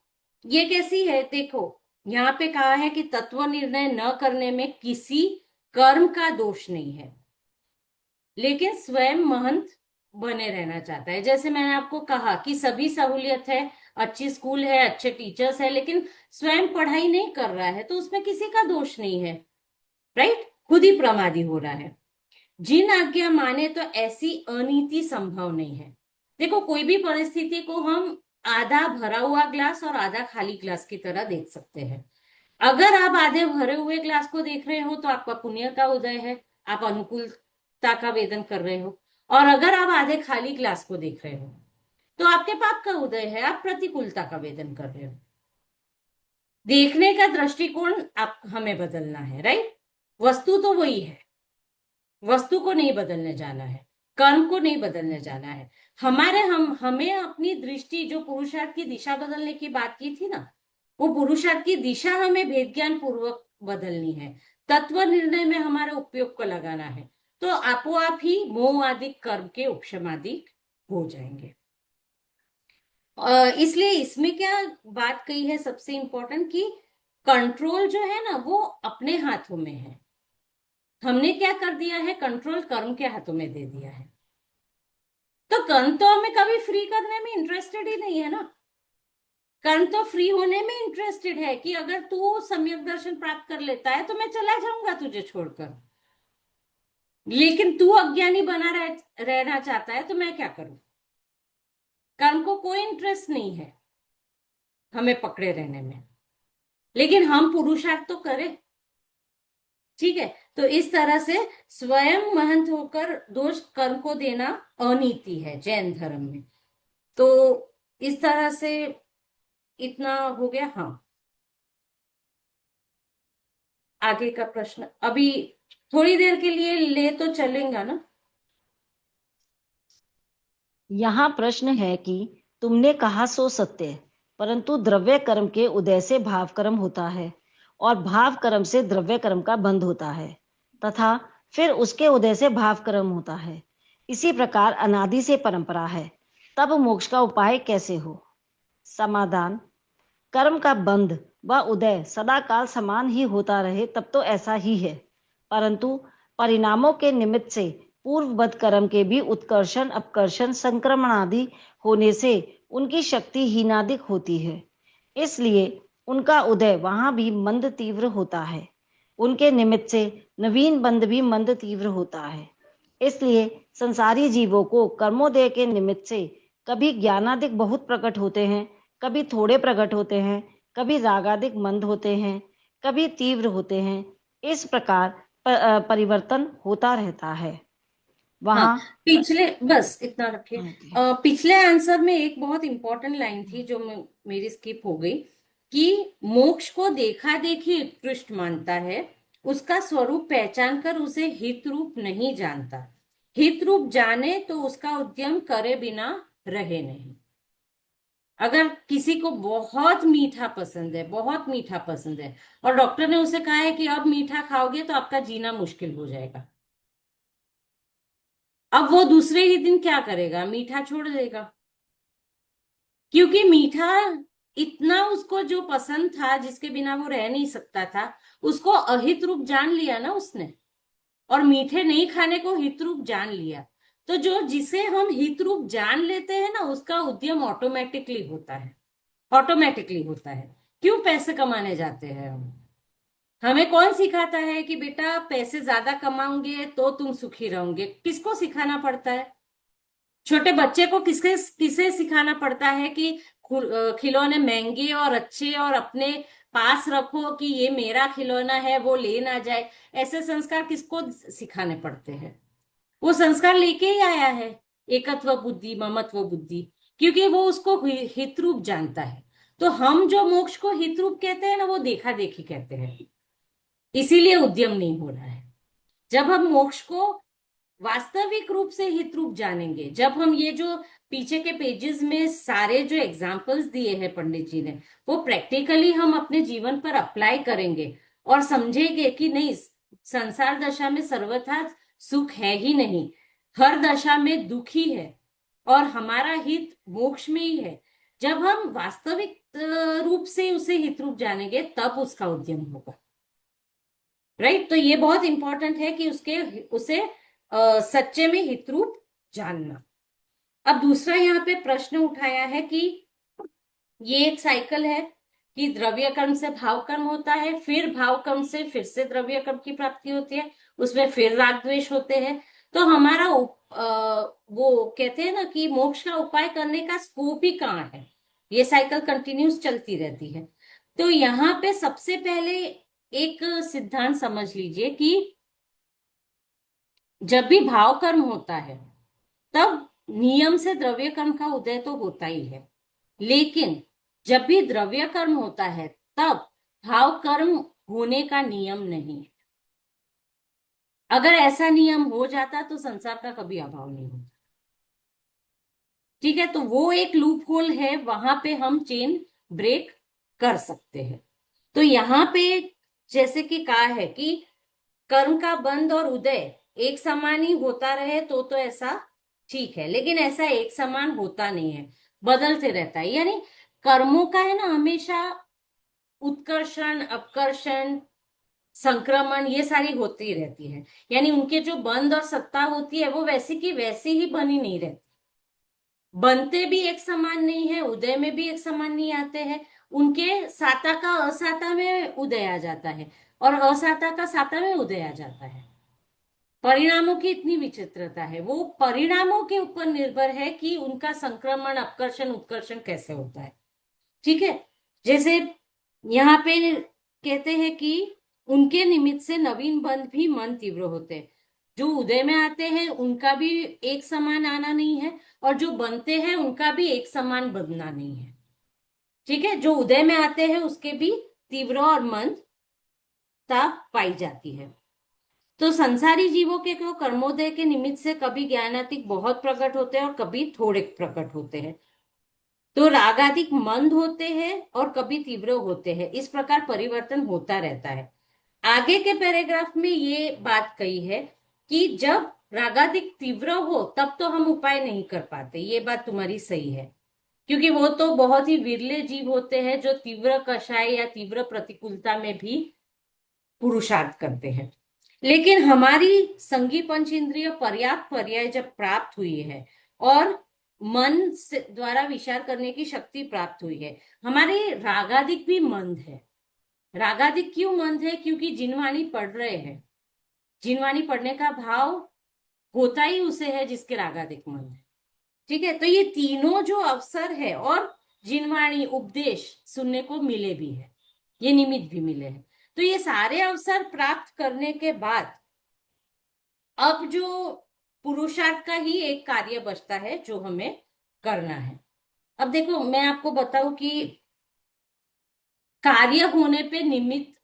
ये कैसी है, देखो यहाँ पे कहा है कि तत्व निर्णय न करने में किसी कर्म का दोष नहीं है, लेकिन स्वयं महंत बने रहना चाहता है। जैसे मैंने आपको कहा कि सभी सहूलियत है, अच्छी स्कूल है, अच्छे टीचर्स है, लेकिन स्वयं पढ़ाई नहीं कर रहा है तो उसमें किसी का दोष नहीं है, राइट, खुद ही प्रमादी हो रहा है। जिन आज्ञा माने तो ऐसी अनीति संभव नहीं है। देखो कोई भी परिस्थिति को हम आधा भरा हुआ ग्लास और आधा खाली ग्लास की तरह देख सकते हैं। अगर आप आधे भरे हुए ग्लास को देख रहे हो तो आपका पुण्य का उदय है, आप अनुकूलता का वेदन कर रहे हो। और अगर आप आधे खाली ग्लास को देख रहे हो तो आपके पाप का उदय है, आप प्रतिकूलता का वेदन कर रहे हो। देखने का दृष्टिकोण आप हमें बदलना है, राइट। वस्तु तो वही है, वस्तु को नहीं बदलने जाना है, कर्म को नहीं बदलने जाना है। हमें अपनी दृष्टि, जो पुरुषार्थ की दिशा बदलने की बात की थी ना, वो पुरुषार्थ की दिशा हमें भेद ज्ञान पूर्वक बदलनी है, तत्व निर्णय में हमारे उपयोग को लगाना है, तो आपो आप ही मोह आदि कर्म के उपशमादि हो जाएंगे। इसलिए इसमें क्या बात कही है सबसे इंपॉर्टेंट, कि कंट्रोल जो है ना वो अपने हाथों में है। हमने क्या कर दिया है, कंट्रोल कर्म के हाथों में दे दिया है। तो कर्म तो हमें कभी फ्री करने में इंटरेस्टेड ही नहीं है ना। कर्म तो फ्री होने में इंटरेस्टेड है कि अगर तू सम्यक दर्शन प्राप्त कर लेता है तो मैं चला जाऊंगा तुझे छोड़कर, लेकिन तू अज्ञानी बना रहना चाहता है तो मैं क्या करूं। कर्म को कोई इंटरेस्ट नहीं है हमें पकड़े रहने में, लेकिन हम पुरुषार्थ तो करें। ठीक है। तो इस तरह से स्वयं महंत होकर दोष कर्म को देना अनीति है जैन धर्म में। तो इस तरह से इतना हो गया। हाँ, आगे का प्रश्न अभी थोड़ी देर के लिए ले तो चलेगा ना। यहाँ प्रश्न है कि तुमने कहा सो सत्य, परंतु द्रव्य कर्म के उदय से भाव कर्म होता है और भाव कर्म से द्रव्य कर्म का बंध होता है तथा फिर उसके उदय से भाव कर्म होता है। इसी प्रकार अनादि से परंपरा है, तब मोक्ष का उपाय कैसे हो? समाधान: कर्म का बंध व उदय सदा काल समान ही होता रहे तब तो ऐसा ही है, परंतु परिणामों के निमित्त से पूर्ववत कर्म के भी उत्कर्षण अपकर्षण संक्रमण आदि होने से उनकी शक्ति हीनादिक होती है, इसलिए उनका उदय वहां भी मंद तीव्र होता है। उनके निमित्त से नवीन बंध भी मंद तीव्र होता है। इसलिए संसारी जीवों को कर्मोदय के निमित्त से कभी ज्ञानादिक बहुत प्रकट होते हैं, कभी थोड़े प्रकट होते हैं, कभी रागादिक मंद होते हैं, कभी तीव्र होते हैं। इस प्रकार परिवर्तन होता रहता है। वहां हाँ, पिछले बस इतना रखिए। पिछले आंसर में एक बहुत इंपॉर्टेंट लाइन थी जो मेरी स्किप हो गई, कि मोक्ष को देखा देखी उत्कृष्ट मानता है, उसका स्वरूप पहचान कर उसे हित रूप नहीं जानता, हित रूप जाने तो उसका उद्यम करे बिना रहे नहीं। अगर किसी को बहुत मीठा पसंद है, बहुत मीठा पसंद है, और डॉक्टर ने उसे कहा है कि अब मीठा खाओगे तो आपका जीना मुश्किल हो जाएगा, अब वो दूसरे ही दिन क्या करेगा, मीठा छोड़ देगा, क्योंकि मीठा इतना उसको जो पसंद था, जिसके बिना वो रह नहीं सकता था, उसको अहित रूप जान लिया ना उसने, और मीठे नहीं खाने को हित रूप जान लिया। तो जो जिसे हम हित रूप जान लेते हैं ना, उसका उद्यम ऑटोमेटिकली होता है, ऑटोमेटिकली होता है। क्यों पैसे कमाने जाते हैं हम? हमें कौन सिखाता है कि बेटा पैसे ज्यादा कमाओगे तो तुम सुखी रहोगे? किसको सिखाना पड़ता है? छोटे बच्चे को किसे सिखाना पड़ता है कि खिलौने महंगे और अच्छे और अपने पास रखो कि ये मेरा खिलौना है, वो ले ना जाए। ऐसे संस्कार किसको सिखाने पड़ते हैं? वो संस्कार लेके ही आया है, एकत्व बुद्धि, ममत्व बुद्धि, क्योंकि वो उसको हित रूप जानता है। तो हम जो मोक्ष को हित रूप कहते हैं ना, वो देखा देखी कहते हैं, इसीलिए उद्यम नहीं हो रहा है। जब हम मोक्ष को वास्तविक रूप से हित रूप जानेंगे, जब हम ये जो पीछे के पेजेस में सारे जो एग्जाम्पल्स दिए हैं पंडित जी ने, वो प्रैक्टिकली हम अपने जीवन पर अप्लाई करेंगे और समझेंगे कि नहीं, संसार दशा में सर्वथा सुख है ही नहीं, हर दशा में दुख ही है, और हमारा हित मोक्ष में ही है। जब हम वास्तविक रूप से उसे हित रूप जानेंगे, तब उसका उद्यम होगा। राइट? तो ये बहुत इंपॉर्टेंट है कि उसे सच्चे में हित रूप जानना। अब दूसरा यहाँ पे प्रश्न उठाया है कि ये एक साइकिल है कि द्रव्य कर्म से भाव कर्म होता है, फिर भाव कर्म से फिर से द्रव्य कर्म की प्राप्ति होती है, उसमें फिर राग द्वेष होते हैं। तो हमारा वो कहते हैं ना कि मोक्ष का उपाय करने का स्कोप ही कहाँ है? ये साइकिल कंटिन्यूस चलती रहती है। तो यहाँ पे सबसे पहले एक सिद्धांत समझ लीजिए कि जब भी भाव कर्म होता है, तब नियम से द्रव्य कर्म का उदय तो होता ही है, लेकिन जब भी द्रव्य कर्म होता है, तब भाव कर्म होने का नियम नहीं है। अगर ऐसा नियम हो जाता तो संसार का कभी अभाव नहीं होता। ठीक है? तो वो एक लूप होल है, वहां पे हम चेन ब्रेक कर सकते हैं। तो यहाँ पे जैसे कि कहा है कि कर्म का बंध और उदय एक समान ही होता रहे तो ऐसा ठीक है, लेकिन ऐसा एक समान होता नहीं है, बदलते रहता है। यानी कर्मों का है ना, हमेशा उत्कर्षण, अपकर्षण, संक्रमण, ये सारी होती रहती है। यानी उनके जो बंध और सत्ता होती है, वो वैसी की वैसी ही बनी नहीं रहती। बनते भी एक समान नहीं है, उदय में भी एक समान नहीं आते हैं। उनके साता का असाता में उदय आ जाता है, और असाता का साता में उदय आ जाता है। परिणामों की इतनी विचित्रता है, वो परिणामों के ऊपर निर्भर है कि उनका संक्रमण, अपकर्षण, उत्कर्षण कैसे होता है। ठीक है? जैसे यहाँ पे कहते हैं कि उनके निमित्त से नवीन बंध भी मन तीव्र होते हैं। जो उदय में आते हैं उनका भी एक समान आना नहीं है, और जो बनते हैं उनका भी एक समान बनना नहीं है। ठीक है? जो उदय में आते हैं उसके भी तीव्र और मंदता पाई जाती है। तो संसारी जीवों के कर्मोदय के निमित्त से कभी ज्ञानातिक बहुत प्रकट होते हैं और कभी थोड़े प्रकट होते हैं। तो रागाधिक मंद होते हैं और कभी तीव्र होते हैं। इस प्रकार परिवर्तन होता रहता है। आगे के पैराग्राफ में ये बात कही है कि जब रागाधिक तीव्र हो तब तो हम उपाय नहीं कर पाते। ये बात तुम्हारी सही है, क्योंकि वो तो बहुत ही विरले जीव होते हैं जो तीव्र कषाय या तीव्र प्रतिकूलता में भी पुरुषार्थ करते हैं। लेकिन हमारी संगी पंच इंद्रिय पर्याप्त पर्याय जब प्राप्त हुई है और मन से द्वारा विचार करने की शक्ति प्राप्त हुई है, हमारे रागाधिक भी मंद है। रागाधिक क्यों मंद है? क्योंकि जिनवाणी पढ़ रहे हैं। जिनवाणी पढ़ने का भाव होता ही उसे है जिसके रागाधिक मंद है। ठीक है? तो ये तीनों जो अवसर है, और जिनवाणी उपदेश सुनने को मिले भी है, ये निमित्त भी मिले हैं। तो ये सारे अवसर प्राप्त करने के बाद अब जो पुरुषार्थ का ही एक कार्य बचता है जो हमें करना है। अब देखो, मैं आपको बताऊं कि कार्य होने पे निमित्त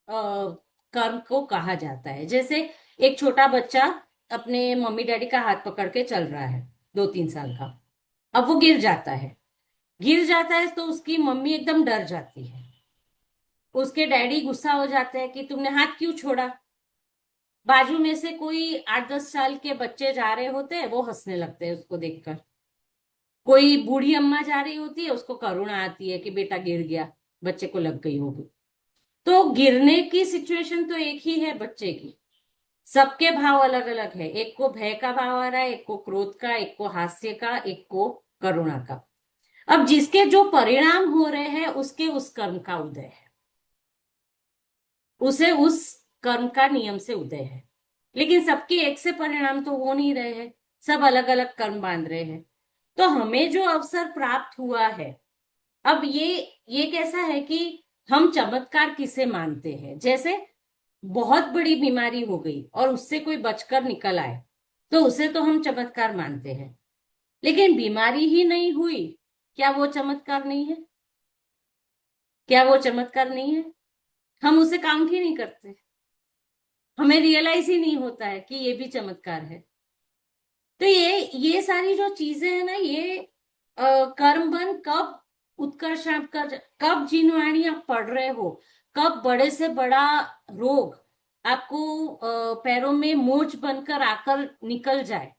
कर्म को कहा जाता है। जैसे एक छोटा बच्चा अपने मम्मी डैडी का हाथ पकड़ के चल रहा है, 2-3 साल का। अब वो गिर जाता है। गिर जाता है तो उसकी मम्मी एकदम डर जाती है, उसके डैडी गुस्सा हो जाते हैं कि तुमने हाथ क्यों छोड़ा। बाजू में से कोई 8-10 साल के बच्चे जा रहे होते हैं, वो हंसने लगते हैं उसको देखकर। कोई बूढ़ी अम्मा जा रही होती है, उसको करुणा आती है कि बेटा गिर गया, बच्चे को लग गई होगी। तो गिरने की सिचुएशन तो एक ही है बच्चे की, सबके भाव अलग अलग है। एक को भय का भाव आ रहा है, एक को क्रोध का, एक को हास्य का, एक को करुणा का। अब जिसके जो परिणाम हो रहे हैं उसके उस कर्म का उदय है, उसे उस कर्म का नियम से उदय है। लेकिन सबके एक से परिणाम तो हो नहीं रहे हैं, सब अलग अलग कर्म बांध रहे हैं। तो हमें जो अवसर प्राप्त हुआ है, अब ये कैसा है कि हम चमत्कार किसे मानते हैं? जैसे बहुत बड़ी बीमारी हो गई और उससे कोई बचकर निकल आए, तो उसे तो हम चमत्कार मानते हैं। लेकिन बीमारी ही नहीं हुई, क्या वो चमत्कार नहीं है? क्या वो चमत्कार नहीं है? हम उसे काउंट ही नहीं करते, हमें रियलाइज ही नहीं होता है कि ये भी चमत्कार है। तो ये सारी जो चीजें है ना, ये कर्म बन कब उत्कर्ष आपका, कब जिनवाणी आप पढ़ रहे हो, कब बड़े से बड़ा रोग आपको पैरों में मोच बनकर आकर निकल जाए,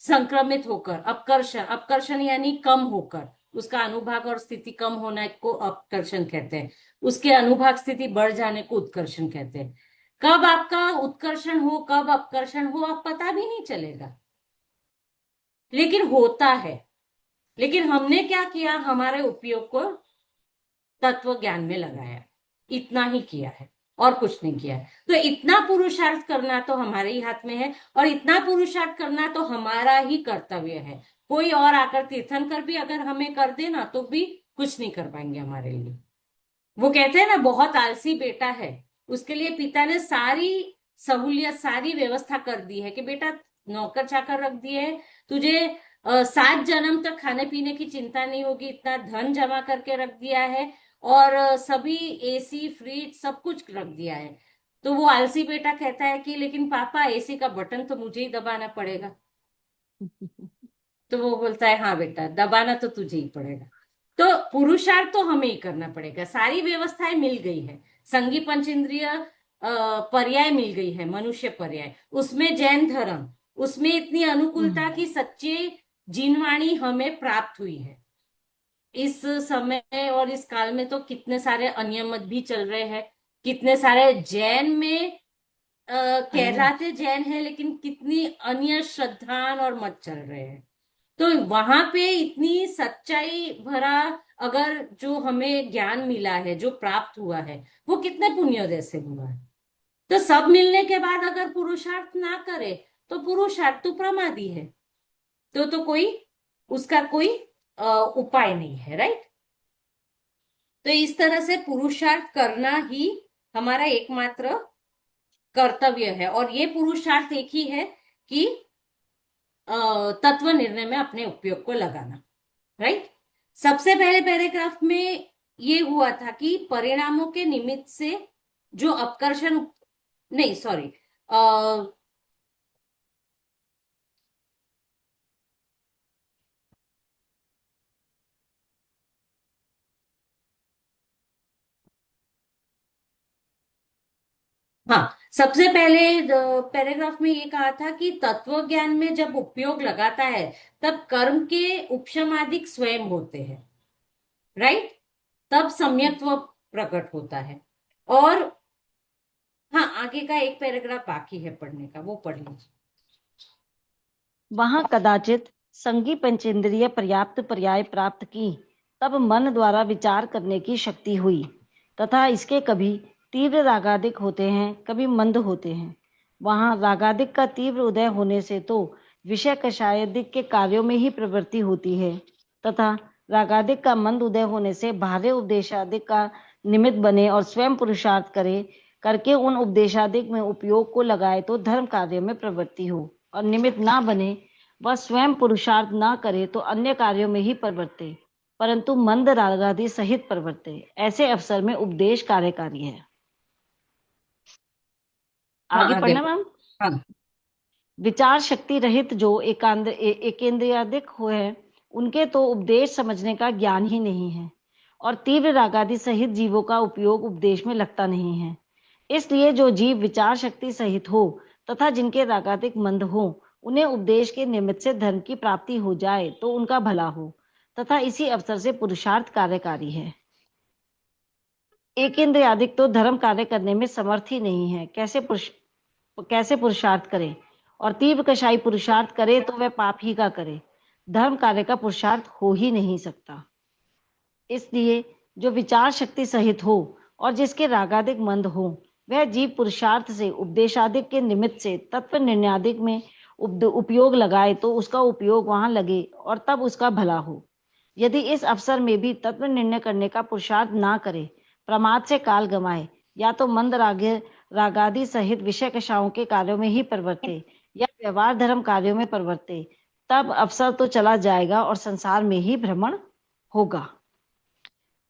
संक्रमित होकर, अपकर्षण, अपकर्षण यानी कम होकर, उसका अनुभाग और स्थिति कम होने को अपकर्षण कहते हैं, उसके अनुभाग स्थिति बढ़ जाने को उत्कर्षण कहते हैं। कब आपका उत्कर्षण हो, कब अपकर्षण हो, आप पता भी नहीं चलेगा, लेकिन होता है। लेकिन हमने क्या किया, हमारे उपयोग को तत्व ज्ञान में लगाया, इतना ही किया है और कुछ नहीं किया है। तो इतना पुरुषार्थ करना तो हमारे ही हाथ में है, और इतना पुरुषार्थ करना तो हमारा ही कर्तव्य है। कोई और आकर तीर्थंकर भी अगर हमें कर देना तो भी कुछ नहीं कर पाएंगे हमारे लिए। वो कहते हैं ना, बहुत आलसी बेटा है, उसके लिए पिता ने सारी सहूलियत, सारी व्यवस्था कर दी है कि बेटा नौकर चाकर रख दिए है, तुझे 7 जन्म तक खाने पीने की चिंता नहीं होगी, इतना धन जमा करके रख दिया है, और सभी एसी फ्रिज सब कुछ रख दिया है। तो वो आलसी बेटा कहता है कि लेकिन पापा एसी का बटन तो मुझे ही दबाना पड़ेगा। तो वो बोलता है हाँ बेटा, दबाना तो तुझे ही पड़ेगा। तो पुरुषार्थ तो हमें ही करना पड़ेगा। सारी व्यवस्थाएं मिल गई है, संगी पंचेंद्रिय पर्याय मिल गई है, मनुष्य पर्याय, उसमें जैन धर्म, उसमें इतनी अनुकूलता की सच्ची जीनवाणी हमें प्राप्त हुई है। इस समय और इस काल में तो कितने सारे अनियमित भी चल रहे हैं, कितने सारे जैन में कहलाते जैन है, लेकिन कितनी अन्य श्रद्धान और मत चल रहे हैं। तो वहां पे इतनी सच्चाई भरा अगर जो हमें ज्ञान मिला है, जो प्राप्त हुआ है, वो कितने पुण्योदय से हुआ है। तो सब मिलने के बाद अगर पुरुषार्थ ना करे तो पुरुषार्थ तो प्रमादी है, तो कोई उसका कोई उपाय नहीं है, राइट। तो इस तरह से पुरुषार्थ करना ही हमारा एकमात्र कर्तव्य है, और ये पुरुषार्थ एक ही है कि तत्व निर्णय में अपने उपयोग को लगाना, राइट। सबसे पहले पैराग्राफ में ये हुआ था कि परिणामों के निमित्त से जो अपकर्षण, नहीं सॉरी, हाँ, सबसे पहले पैराग्राफ में ये कहा था कि तत्व ज्ञान में जब उपयोग लगाता है तब कर्म के उपशमादिक स्वयं होते हैं, राइट, तब सम्यक्त्व प्रकट होता है। और हाँ, आगे का एक पैराग्राफ बाकी है पढ़ने का, वो पढ़ लीजिए। वहां कदाचित संगी पंचेंद्रिय पर्याप्त पर्याय प्राप्त की, तब मन द्वारा विचार करने की शक्ति हुई, तथा इसके कभी तीव्र रागादिक होते हैं, कभी मंद होते हैं। वहां रागादिक का तीव्र उदय होने से तो विषय कषायदिक के कार्यों में ही प्रवृत्ति होती है, तथा रागादिक का मंद उदय होने से बाह्य उपदेशादिक का निमित्त बने और स्वयं पुरुषार्थ करे, करके उन उपदेशादिक में उपयोग को लगाए तो धर्म कार्य में प्रवृत्ति हो, और निमित्त ना बने, वह स्वयं पुरुषार्थ ना करे तो अन्य कार्यों में ही प्रवृत्ते, परंतु मंद रागादि सहित प्रवृत्ते। ऐसे अवसर में उपदेश कार्यकारी है। आगे आगे पढ़ना मैम। हाँ, विचार शक्ति रहित जो एकेंद्रियादिक हो है, उनके तो उपदेश समझने का ज्ञान ही नहीं है, और तीव्र रागादि सहित जीवों का उपयोग उपदेश में लगता नहीं है। इसलिए जो जीव विचार शक्ति सहित हो तथा जिनके रागादिक मंद हो, उन्हें उपदेश के निमित्त से धर्म की प्राप्ति हो जाए तो उनका भला हो, तथा इसी अवसर से पुरुषार्थ कार्यकारी है। एकेंद्रियादिक तो धर्म कार्य करने में समर्थ ही नहीं है, कैसे पुरुषार्थ करे, और तीव्र कषाई पुरुषार्थ करे तो वह पाप ही का करे, धर्म कार्य का पुरुषार्थ हो ही नहीं सकता। इसलिए जो विचार शक्ति सहित हो और जिसके रागादिक मंद हो, वह जीव पुरुषार्थ से उपदेशादिक के निमित्त से तत्व निर्णयादिक में उपयोग लगाए तो उसका उपयोग वहां लगे और तब उसका भला हो। यदि इस अवसर में भी तत्व निर्णय करने का पुरुषार्थ ना करे, प्रमाद से काल गंवाए, या तो मंद रागादि सहित विषय कषाओं के कार्यों में ही प्रवर्ते या व्यवहार धर्म कार्यों में प्रवर्ते, तब अवसर तो चला जाएगा और संसार में ही भ्रमण होगा।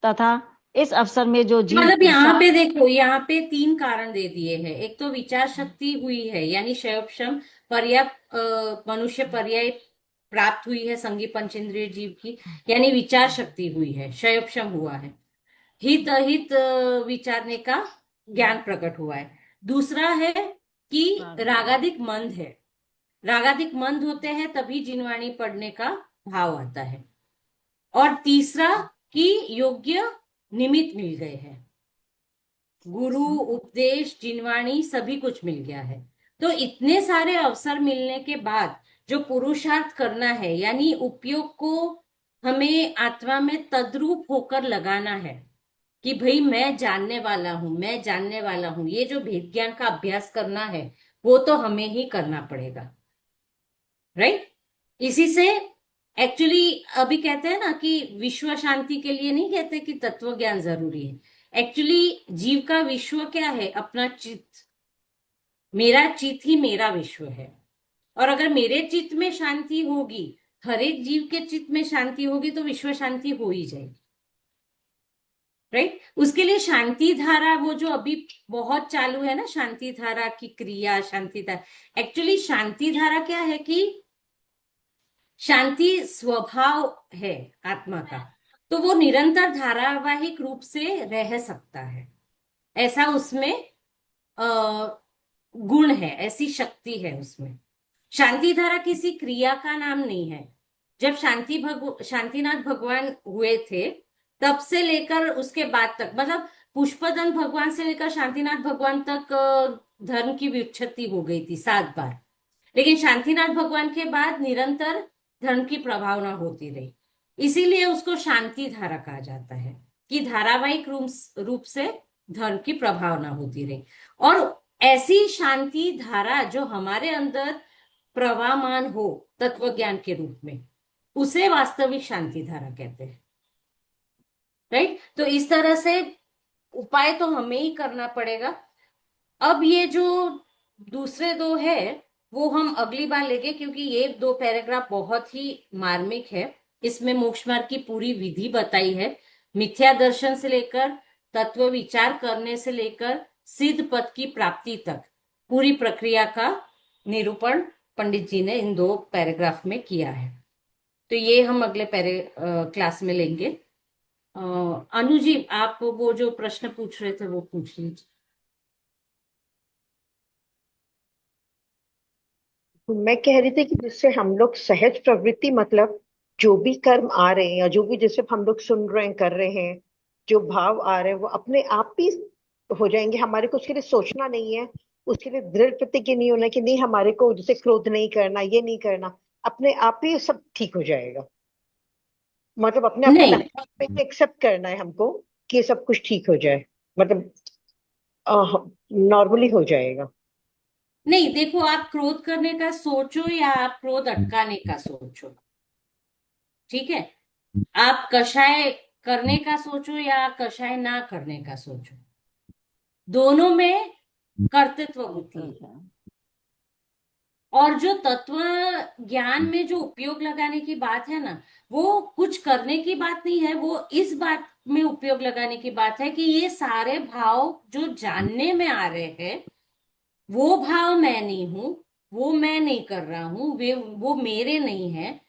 तथा इस अवसर में जो जीव मतलब यहाँ पे पुरुषार्थ देखो, यहाँ पे 3 कारण दे दिए हैं। एक तो विचार शक्ति हुई है, यानी क्षयोक्षम पर्याप्त मनुष्य पर्याय प्राप्त हुई है संगी पंचेंद्रिय जीव की, यानी विचार शक्ति हुई है, क्षयोक्षम हुआ है। हित अहित विचारने का ज्ञान प्रकट हुआ है। दूसरा है कि रागादिक मंद है। रागादिक मंद होते हैं तभी जिनवाणी पढ़ने का भाव आता है। और तीसरा कि योग्य निमित्त मिल गए हैं, गुरु उपदेश जिनवाणी सभी कुछ मिल गया है। तो इतने सारे अवसर मिलने के बाद जो पुरुषार्थ करना है, यानी उपयोग को हमें आत्मा में तद्रूप होकर लगाना है कि भाई मैं जानने वाला हूं, मैं जानने वाला हूं, ये जो भेद ज्ञान का अभ्यास करना है वो तो हमें ही करना पड़ेगा, राइट। इसी से एक्चुअली अभी कहते हैं ना कि विश्व शांति के लिए नहीं कहते कि तत्व ज्ञान जरूरी है। एक्चुअली जीव का विश्व क्या है? अपना चित्त। मेरा चित्त ही मेरा विश्व है। और अगर मेरे चित्त में शांति होगी, हर एक जीव के चित्त में शांति होगी, तो विश्व शांति हो ही जाएगी, राइट। उसके लिए शांति धारा, वो जो अभी बहुत चालू है ना, शांति धारा की क्रिया, शांति धारा, एक्चुअली शांति धारा क्या है कि शांति स्वभाव है आत्मा का, तो वो निरंतर धारावाहिक रूप से रह सकता है, ऐसा उसमें गुण है, ऐसी शक्ति है उसमें। शांति धारा किसी क्रिया का नाम नहीं है। जब शांतिनाथ भगवान हुए थे तब से लेकर उसके बाद तक, मतलब पुष्पदंत भगवान से लेकर शांतिनाथ भगवान तक धर्म की व्युत्पत्ति हो गई थी 7 बार। लेकिन शांतिनाथ भगवान के बाद निरंतर धर्म की प्रभावना होती रही, इसीलिए उसको शांति धारा कहा जाता है कि धारावाहिक रूप से धर्म की प्रभावना होती रही। और ऐसी शांति धारा जो हमारे अंदर प्रवाहमान हो तत्व ज्ञान के रूप में, उसे वास्तविक शांति धारा कहते हैं, राइट। तो इस तरह से उपाय तो हमें ही करना पड़ेगा। अब ये जो दूसरे 2 है वो हम अगली बार लेंगे, क्योंकि ये 2 पैराग्राफ बहुत ही मार्मिक है। इसमें मोक्ष मार्ग की पूरी विधि बताई है, मिथ्या दर्शन से लेकर तत्व विचार करने से लेकर सिद्ध पद की प्राप्ति तक पूरी प्रक्रिया का निरूपण पंडित जी ने इन 2 पैराग्राफ में किया है। तो ये हम अगले क्लास में लेंगे। अनु जी, आप वो जो प्रश्न पूछ रहे थे वो पूछ लीजिए। मैं कह रही थी कि जिससे हम लोग सहज प्रवृत्ति, मतलब जो भी कर्म आ रहे हैं या जो भी जैसे हम लोग सुन रहे हैं, कर रहे हैं, जो भाव आ रहे हैं वो अपने आप ही हो जाएंगे। हमारे को उसके लिए सोचना नहीं है, उसके लिए दृढ़ प्रतिज्ञा नहीं होना कि नहीं हमारे को जैसे क्रोध नहीं करना, ये नहीं करना, अपने आप ही सब ठीक हो जाएगा। मतलब अपने आप को नहीं एक्सेप्ट करना है हमको कि ये सब कुछ ठीक हो जाए, मतलब नॉर्मली हो जाएगा। नहीं, देखो, आप क्रोध करने का सोचो या आप क्रोध अटकाने का सोचो, ठीक है। आप कषाय करने का सोचो या कषाय ना करने का सोचो, दोनों में कर्तृत्व बुद्धि है। और जो तत्व ज्ञान में जो उपयोग लगाने की बात है ना, वो कुछ करने की बात नहीं है, वो इस बात में उपयोग लगाने की बात है कि ये सारे भाव जो जानने में आ रहे हैं, वो भाव मैं नहीं हूं, वो मैं नहीं कर रहा हूं, वो मेरे नहीं है,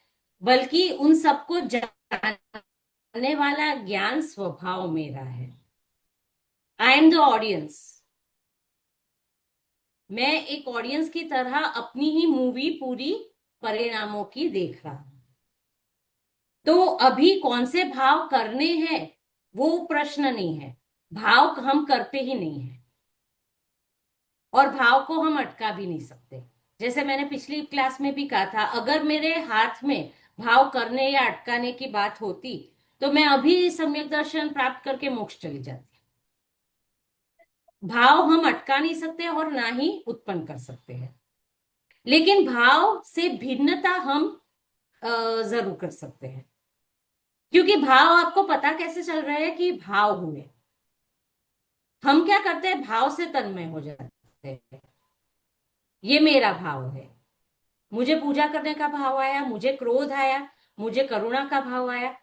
बल्कि उन सबको जानने वाला ज्ञान स्वभाव मेरा है। I am the audience. मैं एक ऑडियंस की तरह अपनी ही मूवी पूरी परिणामों की देख रहा हूं। तो अभी कौन से भाव करने हैं वो प्रश्न नहीं है, भाव हम करते ही नहीं है और भाव को हम अटका भी नहीं सकते। जैसे मैंने पिछली क्लास में भी कहा था, अगर मेरे हाथ में भाव करने या अटकाने की बात होती तो मैं अभी सम्यक दर्शन प्राप्त करके मोक्ष चली जाती। भाव हम अटका नहीं सकते और ना ही उत्पन्न कर सकते हैं, लेकिन भाव से भिन्नता हम जरूर कर सकते हैं। क्योंकि भाव आपको पता कैसे चल रहा है कि भाव हुए, हम क्या करते हैं, भाव से तन्मय हो जाते हैं। ये मेरा भाव है, मुझे पूजा करने का भाव आया, मुझे क्रोध आया, मुझे करुणा का भाव आया,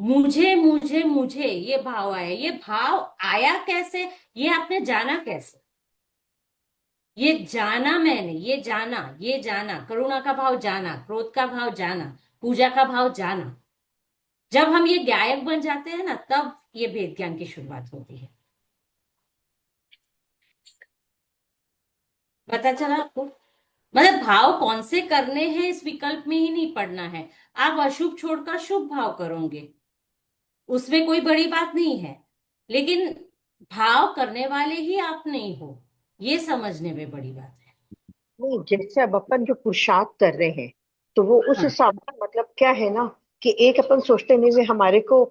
मुझे मुझे मुझे ये भाव आया। ये भाव आया कैसे, ये आपने जाना कैसे? ये जाना मैंने, ये जाना, करुणा का भाव जाना, क्रोध का भाव जाना, पूजा का भाव जाना। जब हम ये गायक बन जाते हैं ना, तब ये भेद ज्ञान की शुरुआत होती है। पता चला आपको? मतलब भाव कौन से करने हैं इस विकल्प में ही नहीं पड़ना है। आप अशुभ छोड़कर शुभ भाव करोगे, उसमें कोई बड़ी बात नहीं है, लेकिन भाव करने वाले ही आप नहीं हो, ये समझने में बड़ी बात है। नहीं, जैसे अब अपन जो पुरुषार्थ कर रहे हैं तो वो उस हाँ हिसाब का मतलब क्या है ना, कि एक अपन सोचते नहीं वे हमारे को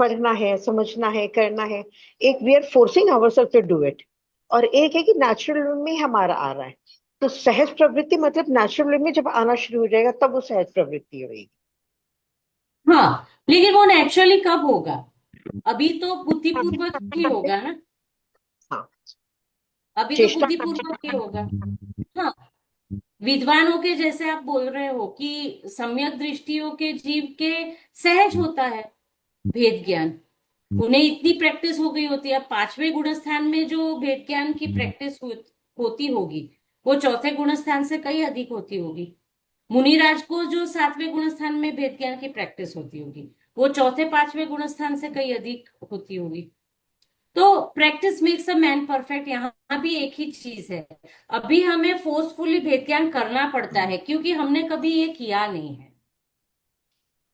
पढ़ना है, समझना है, करना है। एक we are forcing ourself to do it, और एक है कि नेचुरल में ही हमारा आ रहा है। तो सहज प्रवृत्ति मतलब नेचुरल में जब आना शुरू हो जाएगा तब वो सहज प्रवृत्ति होगी। हाँ, लेकिन वो नेचुरली कब होगा? अभी तो हाँ, बुद्धिपूर्वक ही होगा ना। हाँ, अभी तो चेष्टा बुद्धिपूर्वक ही होगा। हाँ, विद्वानों के जैसे आप बोल रहे हो कि सम्यक दृष्टियों के जीव के सहज होता है भेद ज्ञान, उन्हें इतनी प्रैक्टिस हो गई होती है। अब पांचवें गुणस्थान में जो भेद ज्ञान की प्रैक्टिस होती होगी, वो चौथे गुणस्थान से कई अधिक होती होगी। मुनिराज को जो सातवें गुणस्थान में भेद ज्ञान की प्रैक्टिस होती होगी, वो चौथे पांचवें गुणस्थान से कई अधिक होती होगी। तो practice makes a man perfect, यहाँ भी एक ही चीज है। अभी हमें फोर्सफुली भेद ज्ञान करना पड़ता है क्योंकि हमने कभी ये किया नहीं है।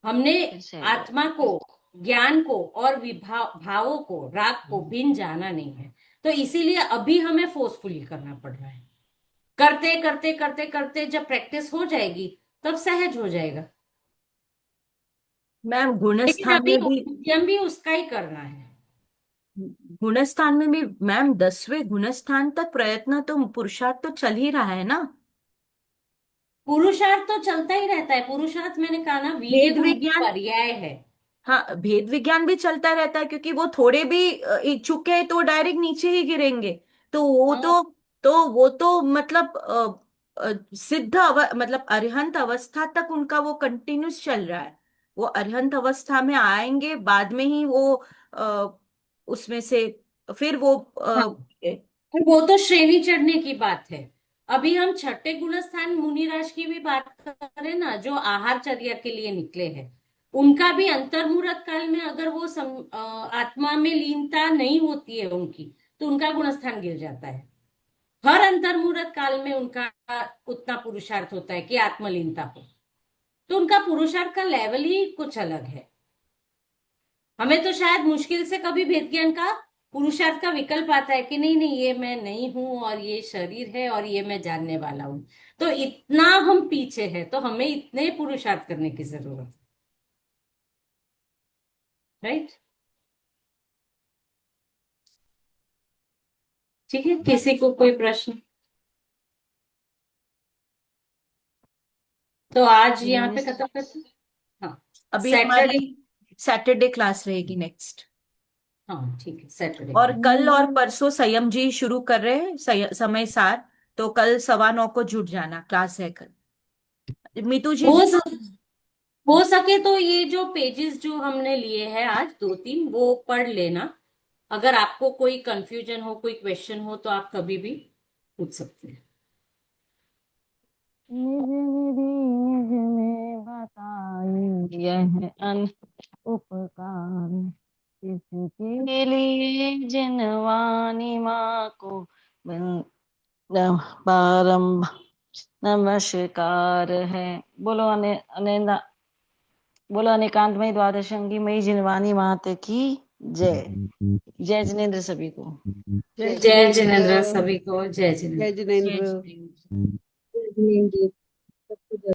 हमने से आत्मा को, ज्ञान को और विभाव भावों को, राग को भिन्न जाना नहीं है। तो इसीलिए अभी हमें फोर्सफुली करना पड़ रहा है। करते करते करते करते जब प्रैक्टिस हो जाएगी तब सहज हो जाएगा। मैम लेकिन गुणस्थान अभी में भी, उद्यम भी उसका ही करना है। गुणस्थान में भी मैम 10वें गुणस्थान तक प्रयत्न तो, पुरुषार्थ तो चल ही रहा है ना। पुरुषार्थ तो चलता ही रहता है। पुरुषार्थ मैंने कहा ना, वीर्य भेद गुण की विज्ञान, पर्याय है। हाँ भेद विज्ञान भी चलता रहता है, क्योंकि वो थोड़े भी इच्छुक है तो डायरेक्ट नीचे ही गिरेंगे। तो वो हाँ तो मतलब सिद्ध मतलब अरिहंत अवस्था तक उनका वो कंटिन्यूस चल रहा है। वो अरिहंत अवस्था में आएंगे, बाद में ही वो उसमें से फिर वो हाँ, तो वो तो श्रेणी चढ़ने की बात है। अभी हम छठे गुणस्थान मुनिराज की भी बात करें ना, जो आहारचर्या के लिए निकले हैं, उनका भी अंतर्मुहूर्त काल में अगर वो आत्मा में लीनता नहीं होती है उनकी, तो उनका गुणस्थान गिर जाता है। हर अंतर्मुहूर्त काल में उनका उतना पुरुषार्थ होता है कि आत्मलीनता हो। तो उनका पुरुषार्थ का लेवल ही कुछ अलग है। हमें तो शायद मुश्किल से कभी भेद ज्ञान का पुरुषार्थ का विकल्प आता है कि नहीं नहीं, ये मैं नहीं हूं और ये शरीर है और ये मैं जानने वाला हूं। तो इतना हम पीछे हैं, तो हमें इतने पुरुषार्थ करने की जरूरत है। राइट? ठीक है, किसी को कोई प्रश्न? तो आज यहाँ पे खत्म करते हैं। हाँ, अभी हमारी सैटरडे। सैटरडे क्लास रहेगी नेक्स्ट। हाँ ठीक है, सैटरडे और को। कल और परसों संयम जी शुरू कर रहे हैं, समय सार। तो कल 9:15 को जुट जाना, क्लास है कल। मीतू जी हो भी। हो सके तो ये जो पेजेस जो हमने लिए हैं आज दो तीन, वो पढ़ लेना। अगर आपको कोई कंफ्यूजन हो, कोई क्वेश्चन हो, तो आप कभी भी पूछ सकते हैं। निज निज में बताई यह अन उपकार, किसके लिए जिनवानी माँ को बारंबार नमस्कार है। बोलो अनेंदा, बोलो अनेकांतमयी द्वादशंगी मई जिनवानी माते की जय। जय जिनेन्द्र सभी को। जय जय जिनेन्द्र जिनेन्द्र। सभी को, जय जिनेन्द्र। जय जय जिनेन्द्र। जिनेन्द्र। जी